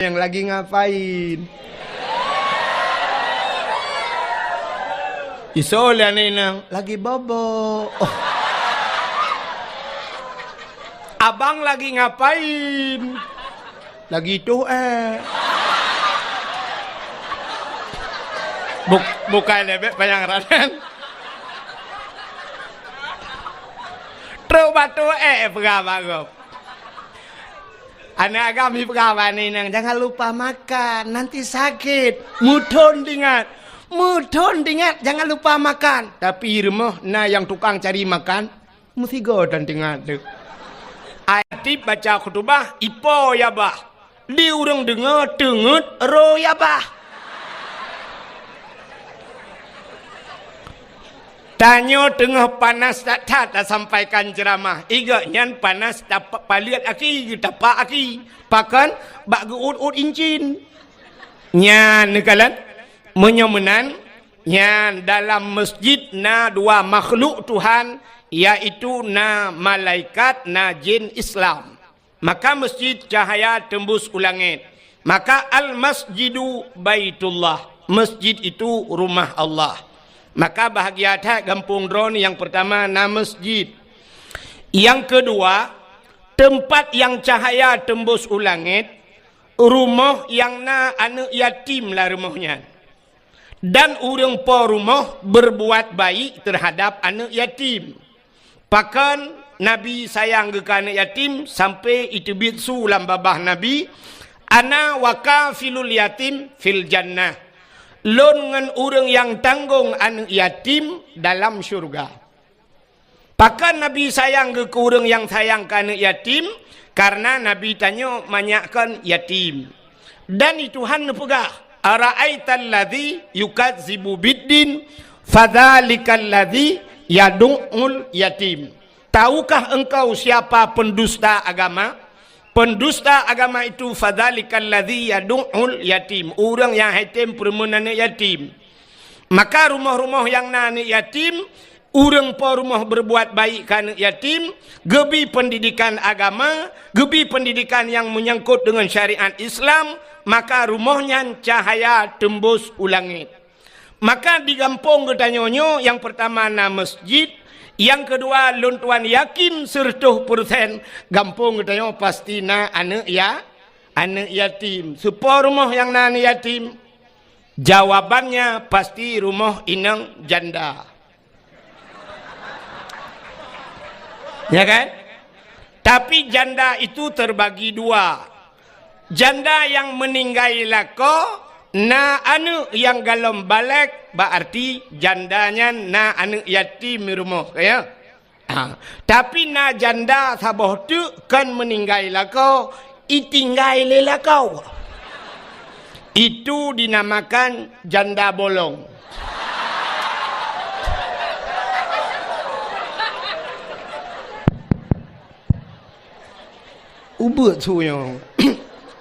Yang lagi ngapain? Isola nih nang lagi bobo. Oh. Abang lagi ngapain? Lagi tuh bukan lebih banyak raden. Terus batu pegawai. Anak kami pegawai nang jangan lupa makan, nanti sakit. Mudon dingat, jangan lupa makan. Tapi rumah nah yang tukang cari makan, mesti godan dingat tu. Ayat baca khutbah, ipo ya bah. Di urang dengar tengut ro ya bah. Tanya tengah panas tak sampaikan ceramah. Iga nyan panas dapat paliat aki, tapak aki. Pakan bak geut incin. Nyan nekalan menyomenan nyan dalam masjid na dua makhluk Tuhan, yaitu na malaikat na jin Islam. Maka masjid cahaya tembus ulangit. Maka al masjidu baitullah. Masjid itu rumah Allah. Maka bahagia tak kampung drone yang pertama na masjid. Yang kedua, tempat yang cahaya tembus ulangit, rumah yang na anak yatim lah rumahnya. Dan orang po rumah berbuat baik terhadap anak yatim. Pakan Nabi sayang ke anak yatim sampai itu bitsu dalam babah Nabi, ana wakafilul yatim fil jannah. Lon dengan orang yang tanggung anak yatim dalam syurga. Pakan Nabi sayang ke orang yang sayang ke anak yatim karena Nabi tanya banyakkan yatim. Dan itu Tuhan pegah. Ara'aital ladzi yukadzibu biddin fadzalikal ladzi yad'ul yatim. Tahukah engkau siapa pendusta agama? Pendusta agama itu fadzalikal ladzi yad'ul yatim, orang yang yatim perempuan yatim. Maka rumah-rumah yang anak yatim, orang po rumah berbuat baik kan yatim, gebi pendidikan agama, gebi pendidikan yang menyangkut dengan syariat Islam, maka rumahnya cahaya tembus ulangit. Maka di kampung ketanyonyo yang pertama na masjid, yang kedua luntuan yakin 100% gampung katanya pasti na anak yatim. Supaya rumah yang na anak yatim, jawabannya pasti rumah inang janda. Ya kan? Tapi janda itu terbagi dua. Janda yang meninggal lako na anu yang galom balik berarti jandanya na anu yatim rumah ya. Tapi na janda sabah tu kan meninggal lako itinggal lelakau. Itu dinamakan janda bolong. Ubut suyo.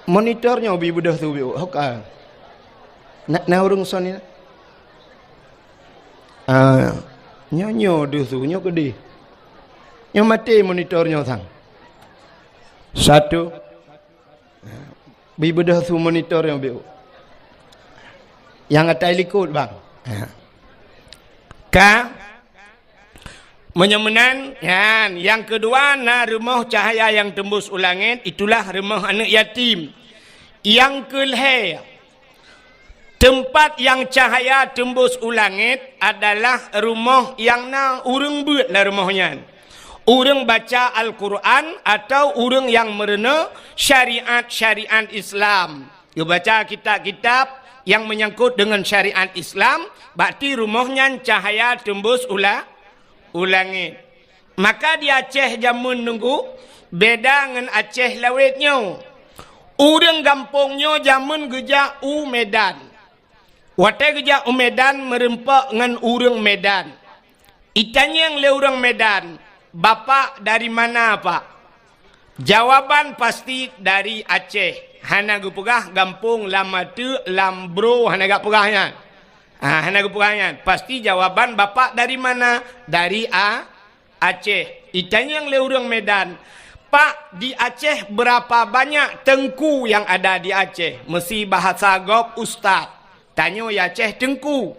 Monitornya bi budah tu bi hokal. Na urung son ni. Nyo tu nyo gede. Nyo mati monitornya sang. Satu. Bi budah tu monitornya bi. Yang atai likut bang. Ka menyemenan yan. Yang kedua na rumah cahaya yang tembus ulangit, itulah rumah anak yatim. Yang kelih, tempat yang cahaya tembus ulangit adalah rumah yang na urang buat lah rumahnya. Urang baca Al-Quran atau urang yang merena syariat Islam. Dia baca kitab-kitab yang menyangkut dengan syariat Islam, berarti rumahnya cahaya tembus ulangit. Maka di Aceh jamun nunggu beda dengan Aceh lawetnya. Urang kampungnya jamun geja Medan. Watai geja Medan merempak dengan urang Medan. Itanya yang le urang Medan, bapak dari mana pak? Jawaban pasti dari Aceh. Hana gupegah kampung lama tu lambro hana gak pegahnya. Hana gupegahnya. Pasti jawaban bapak dari mana? Dari Aceh. Itanya yang le urang Medan. Pak, di Aceh berapa banyak tengku yang ada di Aceh? Mesti bahasa Gop Ustaz. Tanya ya Aceh tengku.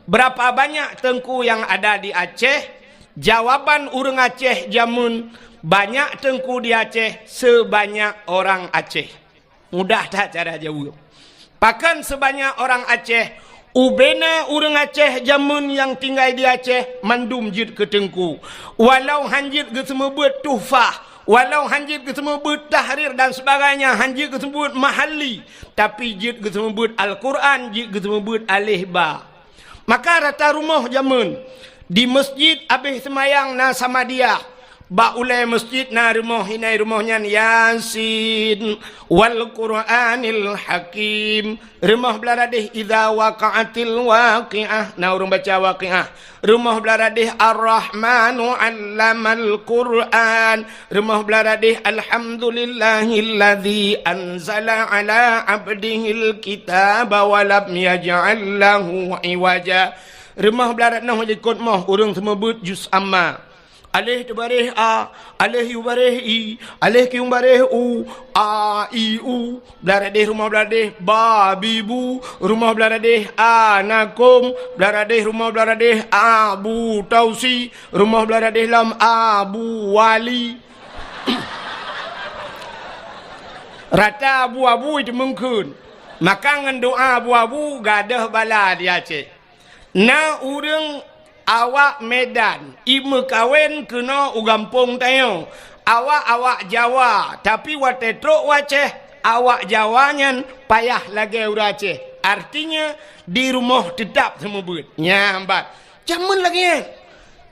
Berapa banyak tengku yang ada di Aceh? Jawaban orang Aceh jamun, banyak tengku di Aceh sebanyak orang Aceh. Mudah tak cara jawab? Pakan sebanyak orang Aceh, ubena orang Aceh jamun yang tinggal di Aceh mandum jid ke tengku. Walau hanjit ke semua buat tuhfah, walau hanjit ke semua buat tahrir dan sebagainya, hanjit ke semua buat mahali, tapi jid ke semua buat Al-Quran, jid ke semua buat alih ba. Maka rata rumah jamun di masjid habis semayang na sama dia. Ba ulai masjid na rumah hinai rumahnya Yasin wal Qur'anil Hakim. Rumah beladih idza waqa'atil waqi'ah. Na urang baca waqi'ah. Rumah beladih Ar-Rahmanu 'allamal Qur'an. Rumah beladih Alhamdulillahilladzi anzala 'ala 'abdihil kitaba wa lam yaj'al lahu 'iwaja. Rumah beladih noh ikut moh urang semua but juz amma. Alih tubareh a, alih yubareh i, alih kiumbareh u, a i u. Beladih rumah beladih ba bibu, rumah beladih anakum, beladih rumah beladih abu tausi, rumah beladih lam abu wali. Rata abu-abu itu mungkin. Maka dengan doa abu-abu gadah bala di Aceh. Na urang awak Medan, ibu kawin kena ugampung tayo. Awak Jawa, tapi watetrok waceh awak Jawanyan payah lagi ura Aceh. Artinya di rumah tetap semua buat. Nyambat. Jamun lagi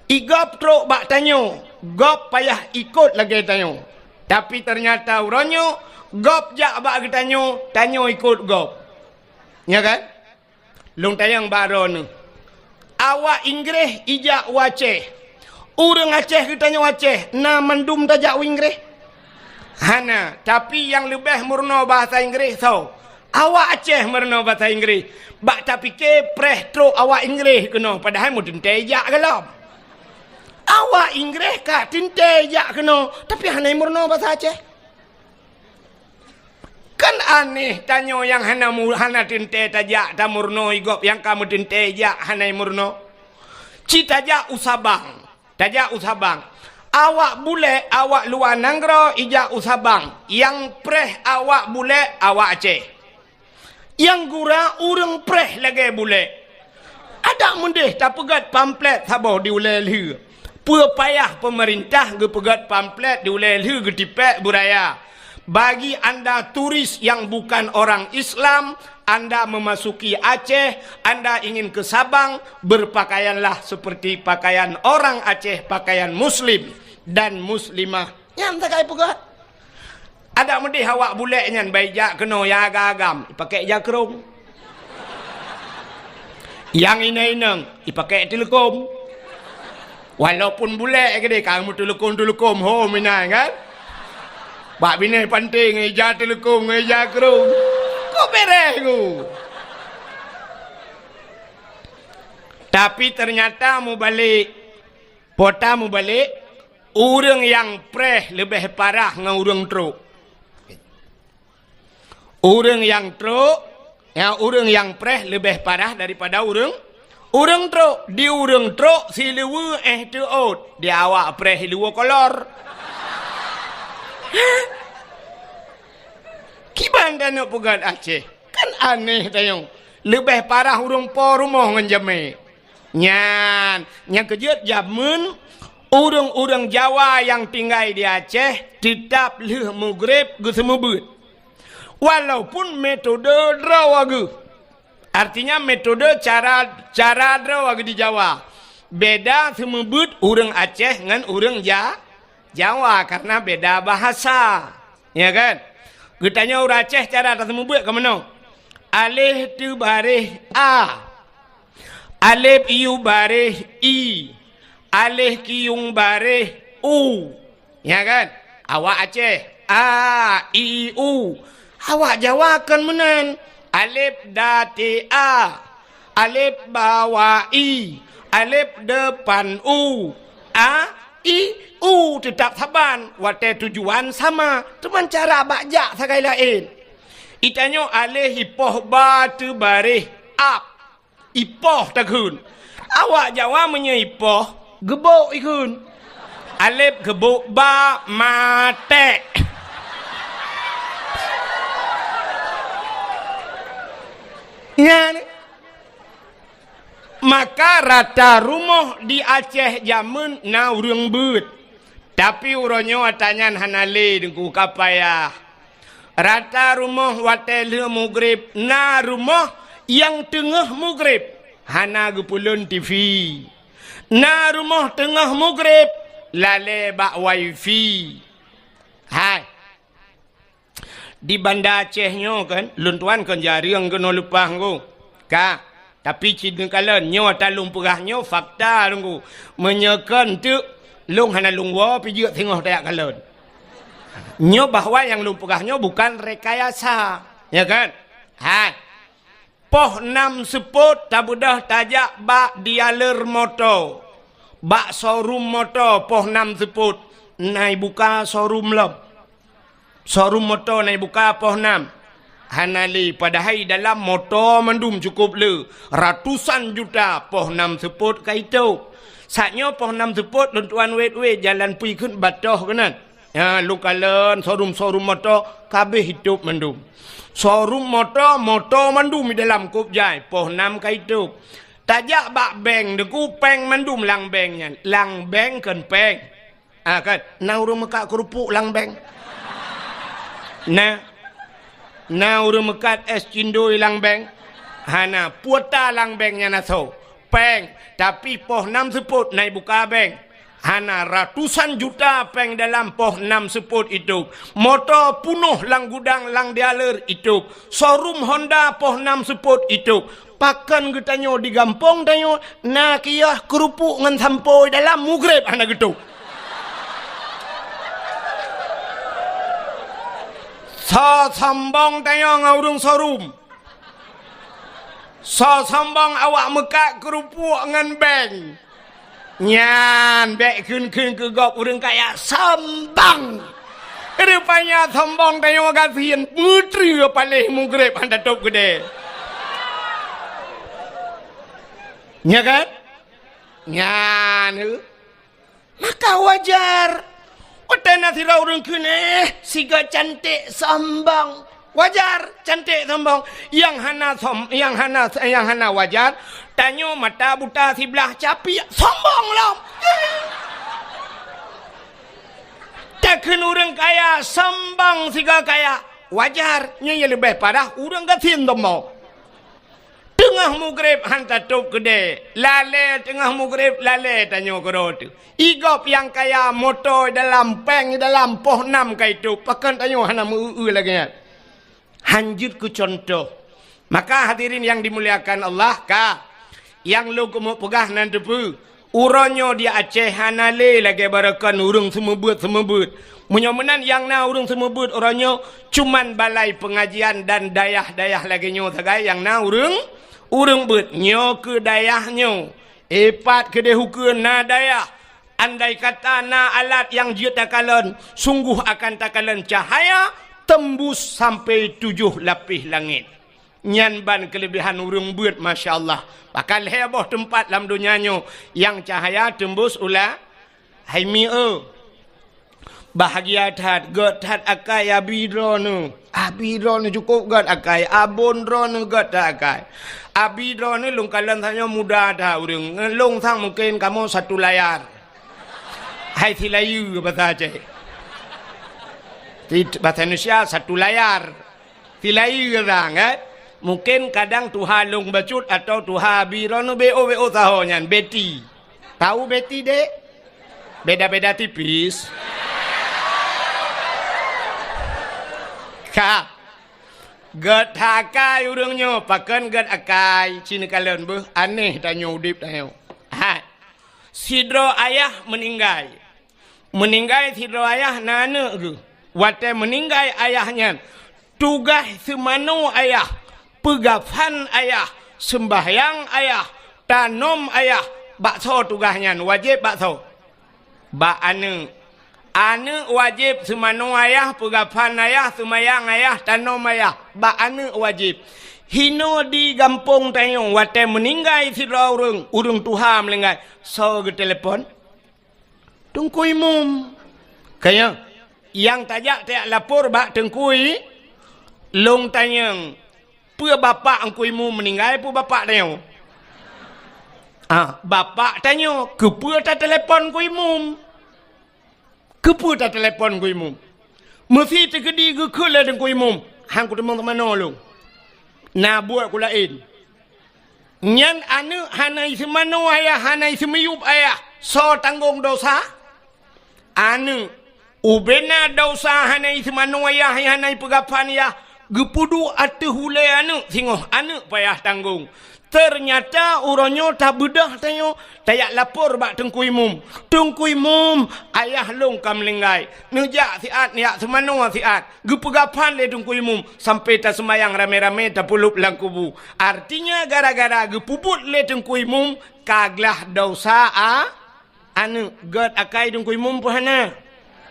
igop trok bak tanyo, gop payah ikut lagi tanyo. Tapi ternyata uranyo gop jak bak tanyo, tanyo ikut gop. Ya kan? Long tayang baron. Awak Inggris ijak waceh. Orang Aceh kitanya waceh. Na mendum tajak Inggris. Hana. Tapi yang lebih murno bahasa Inggris so. Awak Aceh murno bahasa Inggris. Bak tapi ke preh truk awak Inggris kena. Padahal mu tentejak kalau. Awak Inggris kak tentejak kena. Tapi hana murno bahasa Aceh. Kan aneh tanya yang hana tinte tajak tak murno igop yang kamu tinte jak hana murno. Cita jak usabang. Tajak usabang. Awak bule awak luar nanggro ijak usabang. Yang preh awak bule awak Aceh. Yang gura urang preh lagi bule. Ada mendeh tak pegat pamflet sabar di ulel. Payah pemerintah ge pegat pamflet di ulel ge tipek buraya. Bagi anda turis yang bukan orang Islam, anda memasuki Aceh, anda ingin ke Sabang, berpakaianlah seperti pakaian orang Aceh, pakaian Muslim dan Muslimah. Yang tak kaya pegat. Ada mendih awak buleknya, baik kena ya agam, pakai jakrung. Yang inang, pakai telekom. Walaupun bulek ke dia, kamu telekom home ini kan? Bak bini penting, eja telekom, eja kerung. Kau beres ku. Tapi ternyata mu balik, pota mu balik, orang yang preh lebih parah dengan orang truk. Orang yang truk, orang yang preh lebih parah daripada orang truk. Di orang truk si lewa tu out. Di awak preh lewa kolor. Kiban dan nak pegat Aceh. Kan aneh tayong. Lebih parah urang po rumah dengan jame. Nyan kejut jamun urang Jawa yang tinggal di Aceh tetap leh mugrib ke semubut. Walaupun metode drawagu. Artinya metode cara drawagu di Jawa. Beda semubut urang Aceh dengan urang Jawa karena beda bahasa. Ya kan? Getanya orang Aceh cara tersebut buat ke mana? Alif tu barih A. Alif iu barih I. Alif kiung barih U. Ya kan? Awak Aceh A, I, U. Awak Jawa kan menan. Alif dati A. Alif bawah I. Alif depan U. A, I, tetap saban. Wate tujuan sama. Teman cara bajak sakai lain. Itanyo alih ipoh batu barih ap. Ipoh takun. Awak Jawa ipoh gebok ikun. Alif gebuk ba mate. Ya ni. Maka rata rumah di Aceh zaman na urang beut. Tapi uronyo atanyan hanale dengku kapaya. Rata rumah watele mugrib na rumah yang tengah mugrib. Hana gepulun TV. Na rumah tengah mugrib lale bak wifi. Hai. Di Banda Acehnya kan, luntuan kan jarang kena lupa aku. Kak, tapi cina kalian, nyo talung perahnya fakta tunggu. Menyekan tu, lung hana lungwa pijak tengok tayak kalian. Nyo bahawa yang lung perahnya bukan rekayasa. Ya kan? Hai. Poh 6 seput tabudah tajak bak dialer motor. Bak showroom motor poh 6 seput. Nai buka showroom lom. Showroom motor nai buka poh 6. Hanali padahal dalam motor mendum cukup le. Ratusan juta poh 6 seput kaitu. Saatnya poh 6 seput luntuan wet-wet jalan pergi ke batoh kanan. Ya lukalan showroom motor kabeh hidup mendum. Showroom motor mendum di dalam kubjai poh 6 kaitu. Tajak bak beng deku peng mendum lang bengnya. Lang beng kan peng. Ah kan na urang mekak kerupuk lang beng. Na urang mekat es cindoi lang beng. Hana puata lang bengnya na so. Peng tapi poh 6 seput naik buka beng. Hana ratusan juta peng dalam poh 6 seput itu. Motor punuh lang gudang lang dialer itu. Showroom Honda poh 6 seput itu. Pakan getanyo di gampong tanyo na kiyah kerupuk ngan sampoi dalam mugrib hana gitu. So sambang tanyo ngurung showroom. So sambang awak mekak kerupuk ngan beng. Nyan bek kun ke gop urang kaya sambang. Rupanya sambang tayo magasian putri palih mugrib handa top gede. Nya kan? Nyan. Maka wajar. Otena sira urang kun siga cantik sambang. Wajar cantik sambang. Yang hana wajar. Tanyo mata buta sebelah capi sombong lah. Takkan orang kaya sambang siga kaya wajar nya lebih parah orang gatin tomo. Tengah mugrib hantar top gede. Lale tengah mugrib lale tanyo kerot. Igop yang kaya motor dalam peng dalam poh 6 kaitu pakan tanyo hana mu lagi nya. Hanjut ke contoh. Maka hadirin yang dimuliakan Allah ka yang lu kemu pegah nan depu uronyo dia Aceh hanale lagi barakan urang semebut menyomenan yang na urang semebut uronyo cuman balai pengajian dan dayah lagi nyo tagai yang na urang bet nyo ke dayahnyo epat ke dehukeun na dayah andai kata na alat yang jieu takalan sungguh akan takalan cahaya tembus sampai 7 lapis langit. Nyan ban kelebihan urang beut masya-Allah. Bakal heboh tempat dalam dunianya yang cahaya tembus ulah haimi bahagia tat god tat akai abidronu cukup god akai abon drone god akai abidronu lung kalan tanya muda dah urang lung sang mungkin kamu satu layar hai tilayu bahasa Aceh bahasa Indonesia satu layar tilayu orang mungkin kadang Tuhan long bacut atau Tuhan birono BO tahonya Betty. Tahu Betty dek? Beda-beda tipis. Kak. Gad hakai urangnya pakan gad akai cina kalian beuh aneh tanya udip tayo. Ha. Sidro ayah meninggal. Meninggal sidro ayah nana ke. Wate meninggal ayahnya. Tugas semano ayah. Pegafan ayah, sembahyang ayah, tanom ayah, bakso tugasnya wajib bakso. Ba ane wajib semano ayah pegapan ayah semayang ayah tanom ayah. Ba ane wajib. Hino di gampung tayong wate meninggai si urung Tuhan melinggai. So ke telefon. Tungkui mum. Kaya yang tajak tiak lapor bak tengkui. Long tanyang. Pua bapak angkui mum meninggai pua bapak tayong. Bapak tanya. Kepua tak telefon kui mum. Kepua tak telefon kui mum. Mesti terkedi ke kela tengkui mum. Hang ku teman-teman nolong. Na buat ku lain. Nyan anu hanai semano ayah, hanai semiyup ayah. So tanggung dosa. Anu ubena dosa hanai semano ayah, hanai pegapan ayah. Gepudu atu hulai anu singoh anu payah tanggung. Ternyata uronyo tak bedah tanyo tayak lapor bak tengkui mum. Tengkui mum ayah long kam lenggai. Nejak siat niak semano siat. Gepegapan le tengkui mum sampai tak semayang rame-rame tak pulup lang kubu. Artinya gara-gara gepuput le tengkui mum kaglah dosa anu god akai tengkui mum pohana.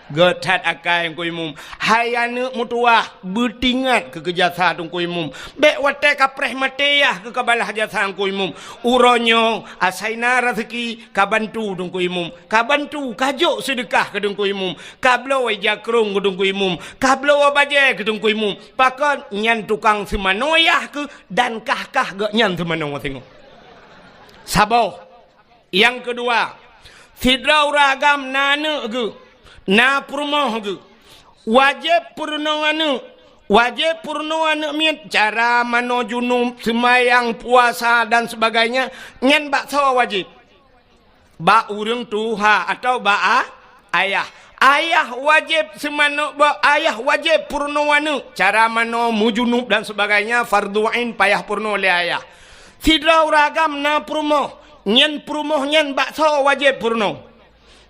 God hat akai tengkui mum. Hai anu mutuah bertingat ke kejasa tengkui mum. Bek wate kapreh mateyah ke kabalah jasa tengkui mum. Uronyo asaina rezeki kabantu tengkui mum. Kabantu kajuk sedekah ke tengkui mum. Kablo jakrung ke tengkui mum. Kablo baje ke tengkui mum. Pakon nyan tukang semanoyah ke dan kah gak nyan semano tengok. Sabar. Yang kedua, sidrau ragam nana ke na purmoh ke wajib purno anu miet cara mano junub semayang puasa dan sebagainya ngan bak sawa wajib ba urang tuha atau ba ayah wajib semano ba ayah wajib purno anu cara mano mujunub dan sebagainya fardu ain payah purno le ayah sidrau ragam na purmoh nyan bak sawa wajib purno.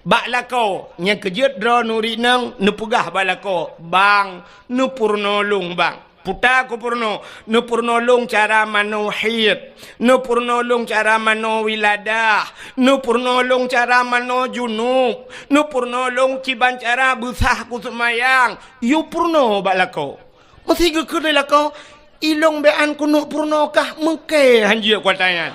Bak lako nya kejut dro nuri nang nepugah balako bang nu purno lung bang puta ko purno nu purno lung cara mano hid nu purno lung cara mano wiladah nu purno lung cara mano junub nu purno lung ciban cara busah ku semayang yu purno balako mesti ke kene lako ilong bean kuno purno kah mengke hanjir kuatayan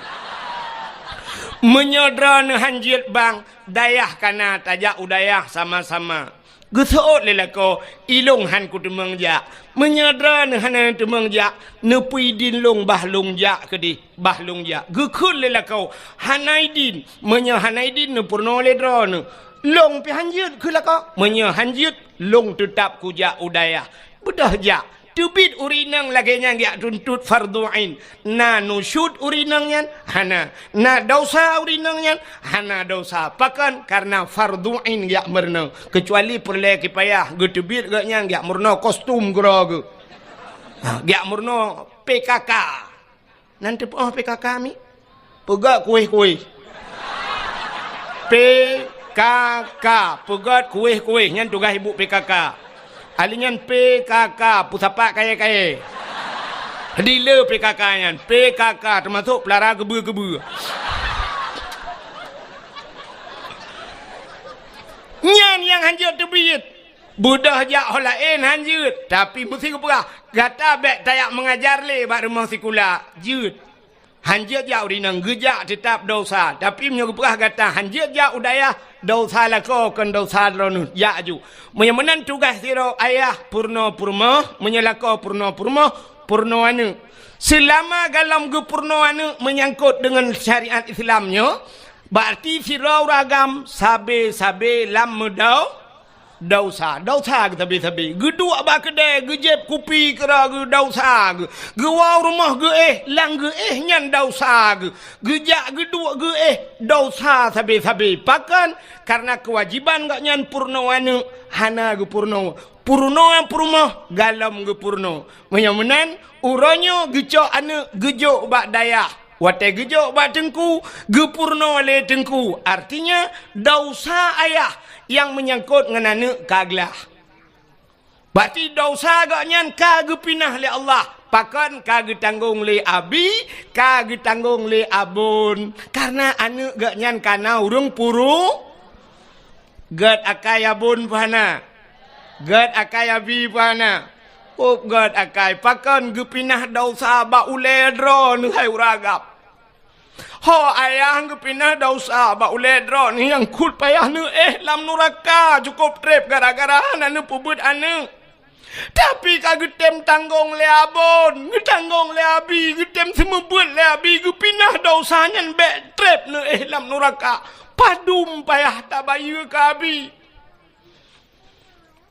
menyodra ne hanjir bang dayah kana tajak udayah sama-sama. Gesoot lelako ilong han ku temeng jak. Menyadra ne han temeng jak nepui din long bah long jak kedi bah long jak. Gekul lelako hanai din menya hanai din ne purno ledra ne. Long pi hanjut ku lako menya hanjut long tetap ku jak udayah. Bedah jak tubit urinang lagi yang dia tuntut fardu ain. Na nusyud urinang yan hana. Na dosa urinang yan hana dosa. Pakan karena fardu ain dia merna. Kecuali perle kipayah ge tubit ge yang dia merna kostum gero ge. Dia merna PKK. Nanti PKK mi. Pegak kuih-kuih. PKK pegat kuih-kuih nyan tugas ibu PKK. Alingan PKK pusapak kaya-kaya. Dila PKK nyan. PKK termasuk pelara gebu-gebu. Nyan yang hanjut terbit. Budah jak holain hanjut. Tapi mesti kepegah. Gata bek tayak mengajar le bak rumah sekolah. Jut. Hanjut jak urinang gejak tetap dosa. Tapi menyokepegah kata hanjut jak udayah. Dosa lako kan dosa dronu ya ju. Menyemenan tugas siro ayah purno menyelako purno anu. Selama dalam ge purno anu menyangkut dengan syariat Islamnya, berarti siro ragam sabe lam medau dosa sabe gedua ba kedai gejep kupi kera ge dosa ge wau rumah ge lang ge nyan dosa ge gejak gedua ge dosa sabe pakan karena kewajiban gak nyan purno anu hana ge purno galam ge purno menyamenan uronyo geco anu gejo bak dayah wate gejo bak tengku ge purno le tengku artinya dosa ayah yang menyangkut ngenane kaglah. Berarti dosa agaknya kage pinah le Allah. Pakan kage tanggung le abi, kage tanggung le abun. Karena anu agaknya kana urung Gad akai abun pana. Gad akai abi pana. Oh gad akai pakan gu pinah dausa ba uledro ni hai uragap. Ho ayah gu pinah dausa ba uledro ni yang kut payah ni lam nuraka cukup trip gara-gara anu pubut anu. Tapi kagetem tanggung le abon, tanggung le abi, getem semua buat le abi, gu pinah dosa nyan be trap ne lam nuraka. Padum payah tabayu ka abi.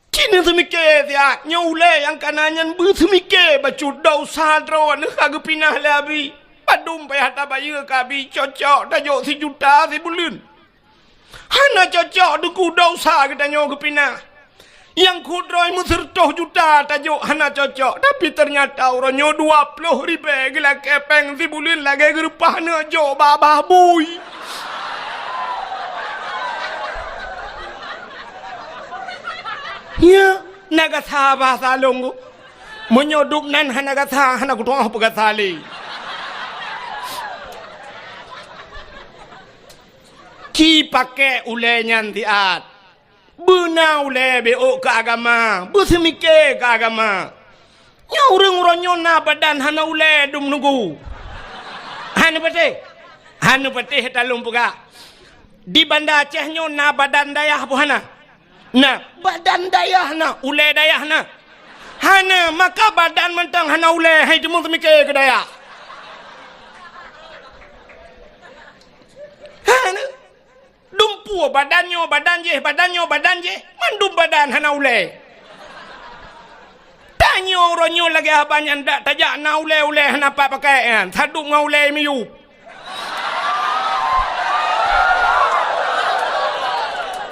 Kini semike dia, nyule yang kananyan bu semike bacu dosa dro ne kagu pinah le abi. Padum payah tabayu ka abi, cocok tajuk si juta si bulun. Hana cocok duku dosa kita nyogu pinah. Yang kudroy musertoh juta tajuk hana cocok. Tapi ternyata orangnya 20 ribu gila kepeng si bulin lagi gerupah nejo babah bui. Ya, nagatha bahasa longgo. Menyodup nan hana gatha hana kutuang apa gathali. Ki pakai ulenyan tiat. Benau le beo ke agama, bersemike ke agama. Nya urang-urangnya na badan hana ule dum nunggu. Hanu patih talung puga. Di Banda Aceh nyo na badan dayah buhana. Nah, badan dayah na, ule dayah na. Hana maka badan mentang hana ule hai temu semike ke dayah. Hana dumpu badannya badan je mandum badan hana ule tanyo ronyo lagi abanyan dak tajak na ule hana pak pakai kan saduk ngaule miyu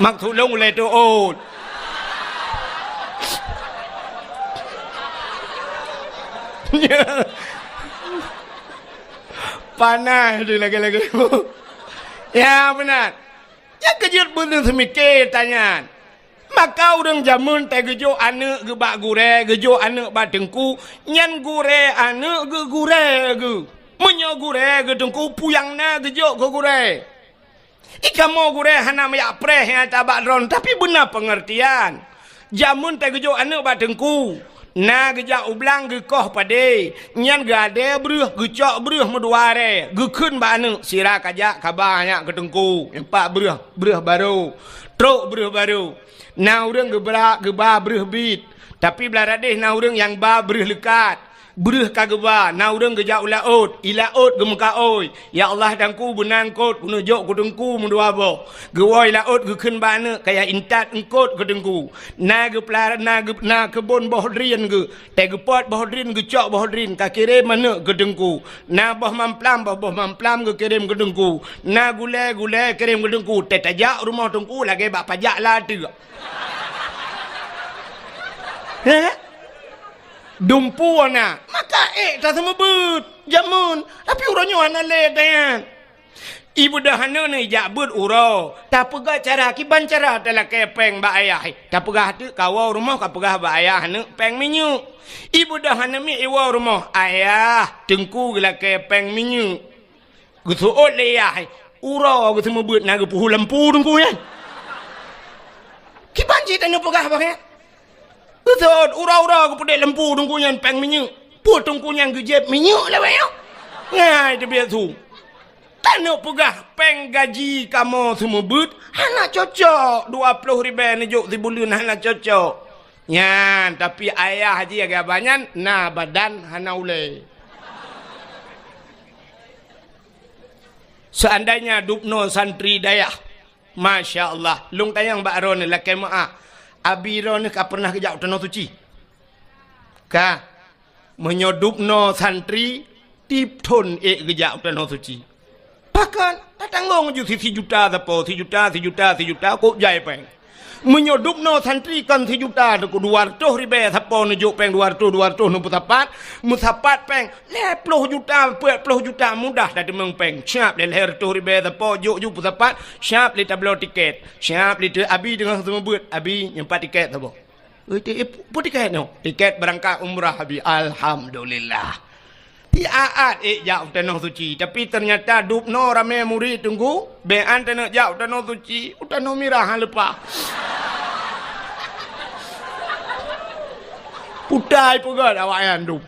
mak tulung ule tu ot panas dia lagi ya benar. Ya kejut bener semike tanya. Maka orang jamun teh gejo ane ge bak gure, gejo ane bak dengku, nyan gure ane ge gure ge. Menyo gure ge dengku puyang na gejo ge gure. Ika mau gure hana mayak preh yang tabak dron tapi benar pengertian. Jamun teh gejo ane bak dengku. Na geja ublang ge koh pade nyan gade breuh gecok breuh meduare ge keun ba anu sira kajak kabanya ketengku empat breuh baru truk breuh baru na urang ge bra ge ba breuh bit tapi beladeh na urang yang ba breuh lekat breuh kageba na urang geja ulaut ilaut ge muka oi ya Allah dangku benang kot kunujok kudengku mendua bo ge woi laut ge keun ba anu kaya intat engkot kedengku na ge pelara na kebon bohdrian ge te ge pot bohdrin ge cok bohdrin ka kirim mana kedengku na boh mamplam ge kirim kedengku na gule kirim kedengku te tajak rumah tengku lagi bak pajak lah tu dumpu na maka tak semua but jamun tapi urangnya ana le dayan ibu dah hana ni jak but uro tak pegah cara kiban cara dalam kepeng ba ayah tak pegah tu kawau rumah ka pegah ba ayah hana peng minyu ibu dah hana mi iwa rumah ayah tengku gila kepeng minyu gusuot le ayah uro gu semua but na gu puhu lempu tengku ya kiban ji tanya pegah ba ya betul, ura-ura aku pedek lempu tungkunya peng minyak. Put tungkunya gejep minyak lah bayang. Ngai dia biar tu. Tak nak pegah peng gaji kamu semua but. Hana cocok. 20 ribu nejuk si bulan hana cocok. Yan, tapi ayah haji agak banyak. Nah badan hana ule. Seandainya dupno santri dayah. Masya Allah. Lung tayang Mbak Ron laki maaf. Abi ron ka pernah kejak tanah suci. Ka menyodup no santri tip ton kejak tanah suci. Bahkan tak tanggung ju 1 juta tapo 1 juta kok jai peng. Menyodup no santri kan 1 juta ku 200 ribu tapo nujuk peng 200 nu mutapat peng 10 juta 40 juta mudah dah demeng peng siap le 100 ribu tapo juk putapat siap le tablo tiket siap le abi dengan semua buat abi nyempat tiket tapo put tiket no tiket berangkat umrah abi alhamdulillah Aat jauh tanah suci. Tapi ternyata dupno ramai murid tunggu. Bean tanah jauh tanah suci. Tanah mirah lepas. Putai pun awak yang dup.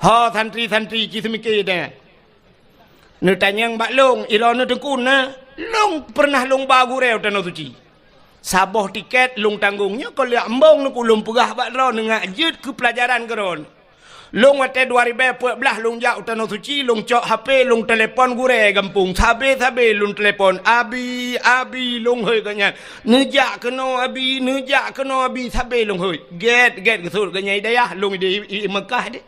Ha santri-santri kisah-mikir dah. Ni tanya mbak long, ira ni tengkun na. Long pernah long bagu reu tanah suci. Sabah tiket long tanggungnya kalau lihat embong ni kulum pegah bak ro ngak jut ke pelajaran keron. Long wate 2014 long jauh tanah suci, long cok HP, long telefon gure gampung. Sabe long telefon abi long hoi kanyan. Nejak kena abi, sabe long hoi. Get kesur kanyan daya long di Mekah de.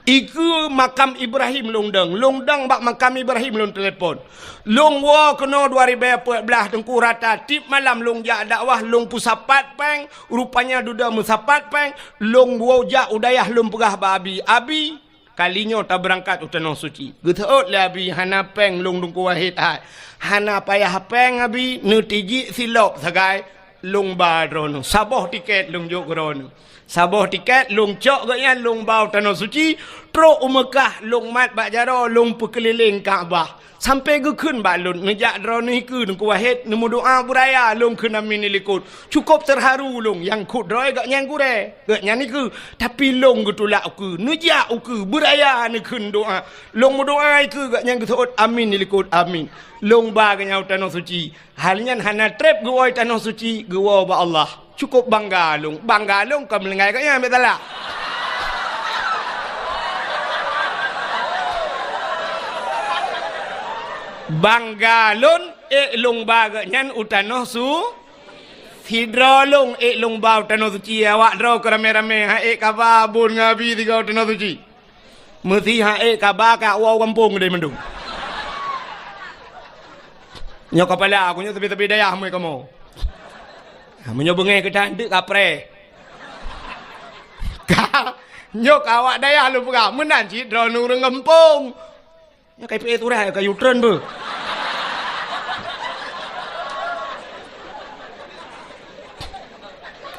Iku makam Ibrahim longdang bak makam Ibrahim long telefon. Long wa kena 2014 tengku rata tip malam long jak dakwah long pusapat peng rupanya duda musapat peng long wa jak udayah long pegah babi abi kalinya tak berangkat utanah suci. Getot le abi hana peng long dengku wahid hai. Hana payah peng abi nutiji silop sagai long badrono. Sabah tiket long jok rono. Sabah tiket long cok gaknya long bau tanah suci teruk Mekah long mat bak jaro long perkeliling Kaabah sampai ke kun balun ngejak drone ke nungku wahid nemu doa buraya long kun amin likut cukup terharu long yang kut droi gaknya gure gaknya ni ke tapi long getulak ke ngejak ke buraya ni kun doa long doa ke gaknya getut amin likut amin long ba gaknya tanah suci halnya hana trip goi tanah suci gua ba Allah cukup bangga long kau melengai kayaknya betul lah. Bangga lon long baga nyan utanoh su hidro long long bau utanoh suci awak dro kerame-rame ha kababun ngabi tiga utanoh suci. Mesti ha kabaka wow kampung deh mendung. Nyok kepala aku nyok tepi-tepi dayah mu kamu. Menyobengai ke tanduk kapre. Nyok awak daya lu pegah menan cik drone urang kampung. Ya kai pe tu dah kai U-turn be.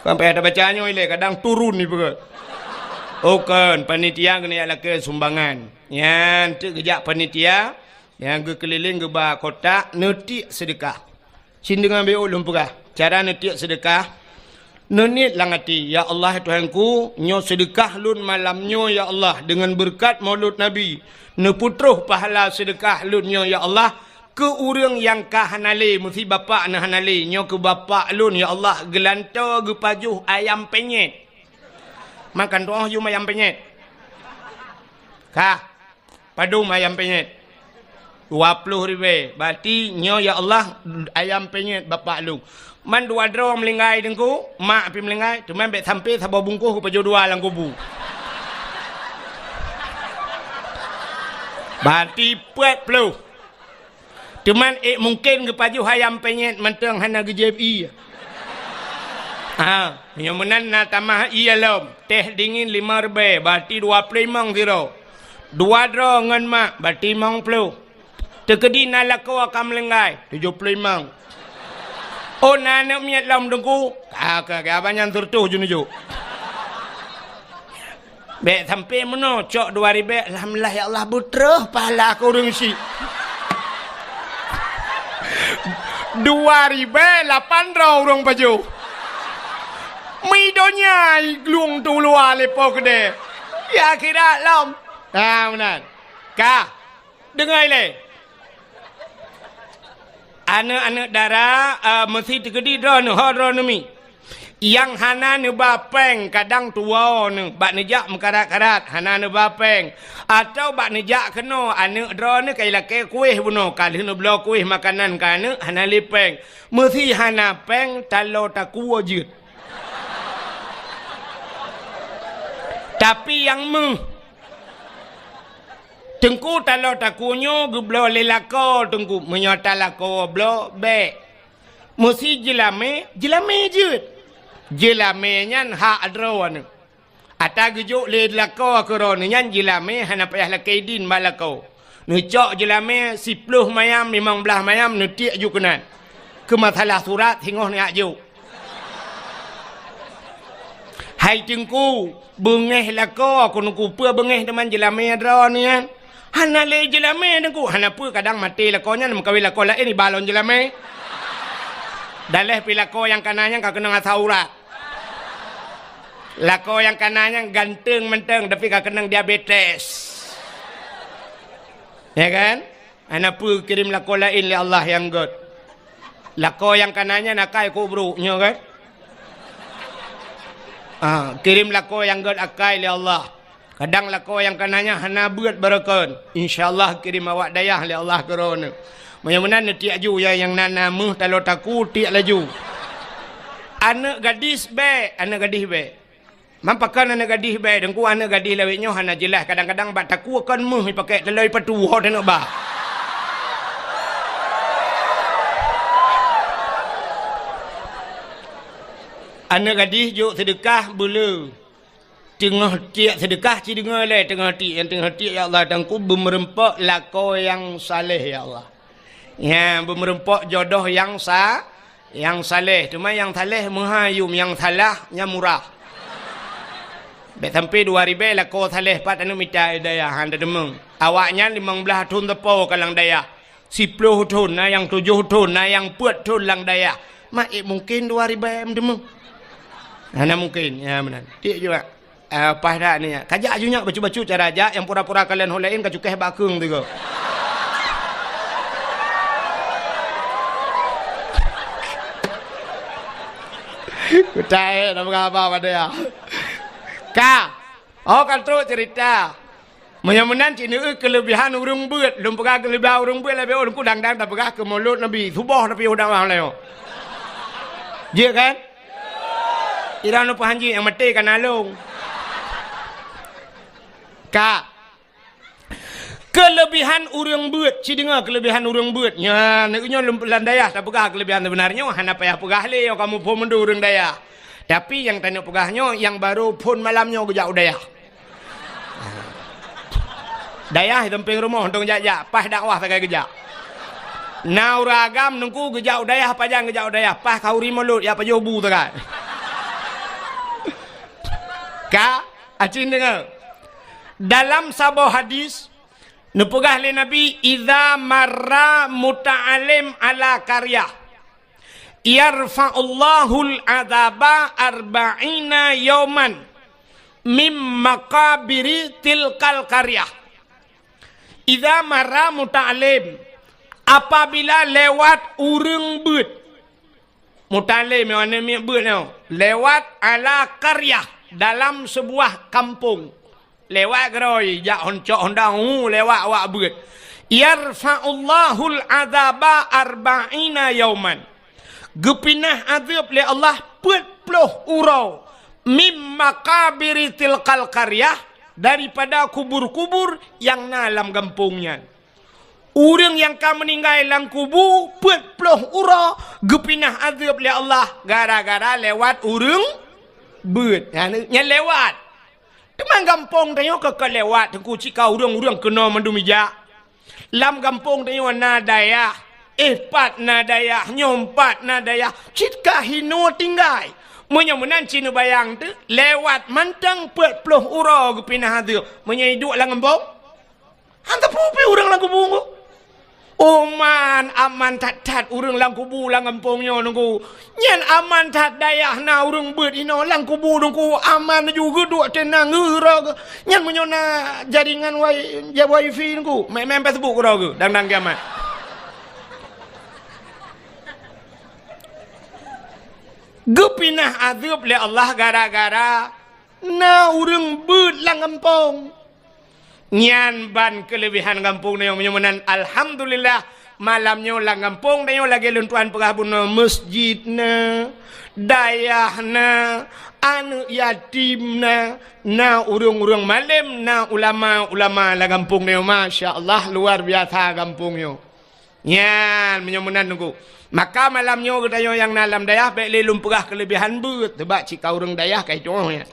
Sampai ada bacanya ile kadang turun ni pegah. Okan panitia kena ala ke sumbangan. Yan tu kejak panitia yang ke keliling ke ba kotak netik sedekah. Sin dengan BO lum pegah. Cara netiak sedekah nenit langati ya Allah Tuhanku nyo sedekah lun malamnyo ya Allah dengan berkat maulud Nabi ne putruh pahala sedekah lun nyo ya Allah ke urang yang ka hanale mesti bapa na hanale nyo ke bapa lun ya Allah gelanto ge pajuh ayam penyet makan doa you ayam penyet ka padu ayam penyet 20,000 berarti nyo ya Allah ayam penyet bapa lu man dua dro melingai dengku mak pi melingai cuman bet sampai sabau bungkuh ku pajo dua lang kubu berarti puat pelu cuman mungkin ke pajo ayam penyet mentang hana ke JFI yang menan na tamah iya lom teh dingin 5,000 berarti 20 mang zero dua dro ngan mak berarti mang pelu tekedi na lako akan melingai 70 mang. Oh nana miat lam dengku kakak abang tertuh junuju bek sampai meno cok 2,000 alhamdulillah ya Allah butrah pahala aku rungsi 2,000 800 orang baju midonya glung tu luar lepo gede ya kira lam benar ka dengar le anak-anak darah mesti tegedi drone horonomi yang hana ne bapeng kadang tua ne bak nejak mekarat-karat hana ne bapeng atau bak nejak kena anak drone kai lake kuih buno kali ne belo kuih makanan kana hana lipeng mesti hana peng talo taku wajud tapi yang tengku talo takunyo geblo lelako tengku menyota lako blo be mesti jelame je jelame nyan ha adrowan ata gejuk lelako keron nyan jelame hana payah lakaidin balako necok jelame 10 mayam 15 mayam netik ju kenan ke masalah surat hingoh ni aju Hai tengku, bengeh lako aku nunggu pua bengeh teman jelame adra ni kan. Hana le jelame tengku, hana pua kadang mati lakonya nak kawin lako lain ni balon jelame. Daleh pi lako yang kanannya kau kena ngasaurat. Lako yang kanannya ganteng menteng tapi kau kena diabetes. Ya kan? Hana pua kirim lako lain li Allah yang god. Lako yang kanannya nakai kubruknya kan? Kirim lako yang god akai li Allah. Kadang lako yang kanannya hana buat barakan. InsyaAllah kirim awak dayah li Allah kerana. Mana-mana nanti aju yang nana muh talo taku tiak laju. Anak gadis be, anak gadis be. Mampakan anak gadis be, dengku anak gadis lawiknya hana jelas. Kadang-kadang bat taku akan muh pakai telai patu ho tengok bah. Anak gadis juk sedekah bulu. Tengah tiak sedekah ci dengar le tengah tiak ya Allah tangku bermerempak lako yang saleh ya Allah. Ya bermerempak jodoh yang saleh. Cuma yang saleh menghayum, yang salahnya murah. Bet sampai 2000 lako saleh pat anu minta daya handa demeng. Awaknya 15 tahun tepo kalang daya. 10 tahun na yang 7 tahun na yang 4 tahun lang daya. Mak mungkin 2000 demeng. Hana mungkin ya benar. Dia juga apa dah ni? Kajak ajunya bacu-bacu cara aja yang pura-pura kalian holein kacukeh bakung tu. Kutai nak apa pada ya? Ka, kan terus cerita. Menyamunan cina kelebihan urung buat, lum pegah kelebihan urung buat lebih orang kudang dan tak pegah ke mulut Nabi, subuh tapi udah orang leo. Dia kan? Irang lupa hanji yang mati kan alung. Kak, kelebihan urang buat, si dengar kelebihan urang buat. Ya, naknya lumpulan daya, tak pegah kelebihan sebenarnya. Hana payah pegah le, kamu pun mendu urang daya. Tapi yang tanya pegahnya, yang baru pun malamnya kejauh daya. Daya temping rumah untuk jajak, pas dakwah tak kejak. Nauragam nungku kejauh daya, pajang kejauh daya, pas kau rimulut, ya pajau bu tak. Kak, acing dengar. Dalam sebuah hadis nepegah oleh Nabi idza marra muta'alim ala qaryah yarfa'ullahul adzaba arba'ina yauman mim maqabiri tilkal qaryah. Idza marra muta'alim, apabila lewat urang beut. Muta'alim mana mi beut lewat ala qaryah, dalam sebuah kampung. Lewat geroi jak honcok hondang lewat awak beut. Yarfa'ullahul adzaba arba'ina yauman. Gepinah azab le Allah 40 urau mim maqabiri tilkal qaryah, daripada kubur-kubur yang dalam kampungnya. Orang yang kan meninggal dalam kubur 40 urau gepinah azab le Allah gara-gara lewat urang beut. Nya lewat. Teman kampung tanya ke lewat tengku cika urang-urang kena mendumija. Lam kampung tanya nadaya. Pat nadaya, nyompat nadaya. Cika hino tinggal. Menyamunan cina bayang tu lewat mantang 40 urang kepinah tu. Menyiduk lang kampung. Hantar pupi urang lang kampung. Oman aman tat urang lang kubu lang kampungnya nunggu. Nyan aman tat dayah na urang beut ino lang kubu nunggu aman juga duk tenang ngeura. Nyan menyona jaringan wifi nunggu. Main Facebook ora ke dang kiamat. Gepinah azab le Allah gara-gara na urang beut lang kampung. Nyan ban kelebihan kampung na yung menyamanan. Alhamdulillah malamnya lang kampung na yung lagi luntuan pagkabun na masjid na, dayah na, anu yatim na urung-urung malam na ulama-ulama lang kampung na yung. Masya Allah luar biasa kampung yung. Nyan menyamanan nunggu. Maka malamnya kita yang nalam dayah baik lumpugah kelebihan but. Sebab cika urung dayah kayak contohnya.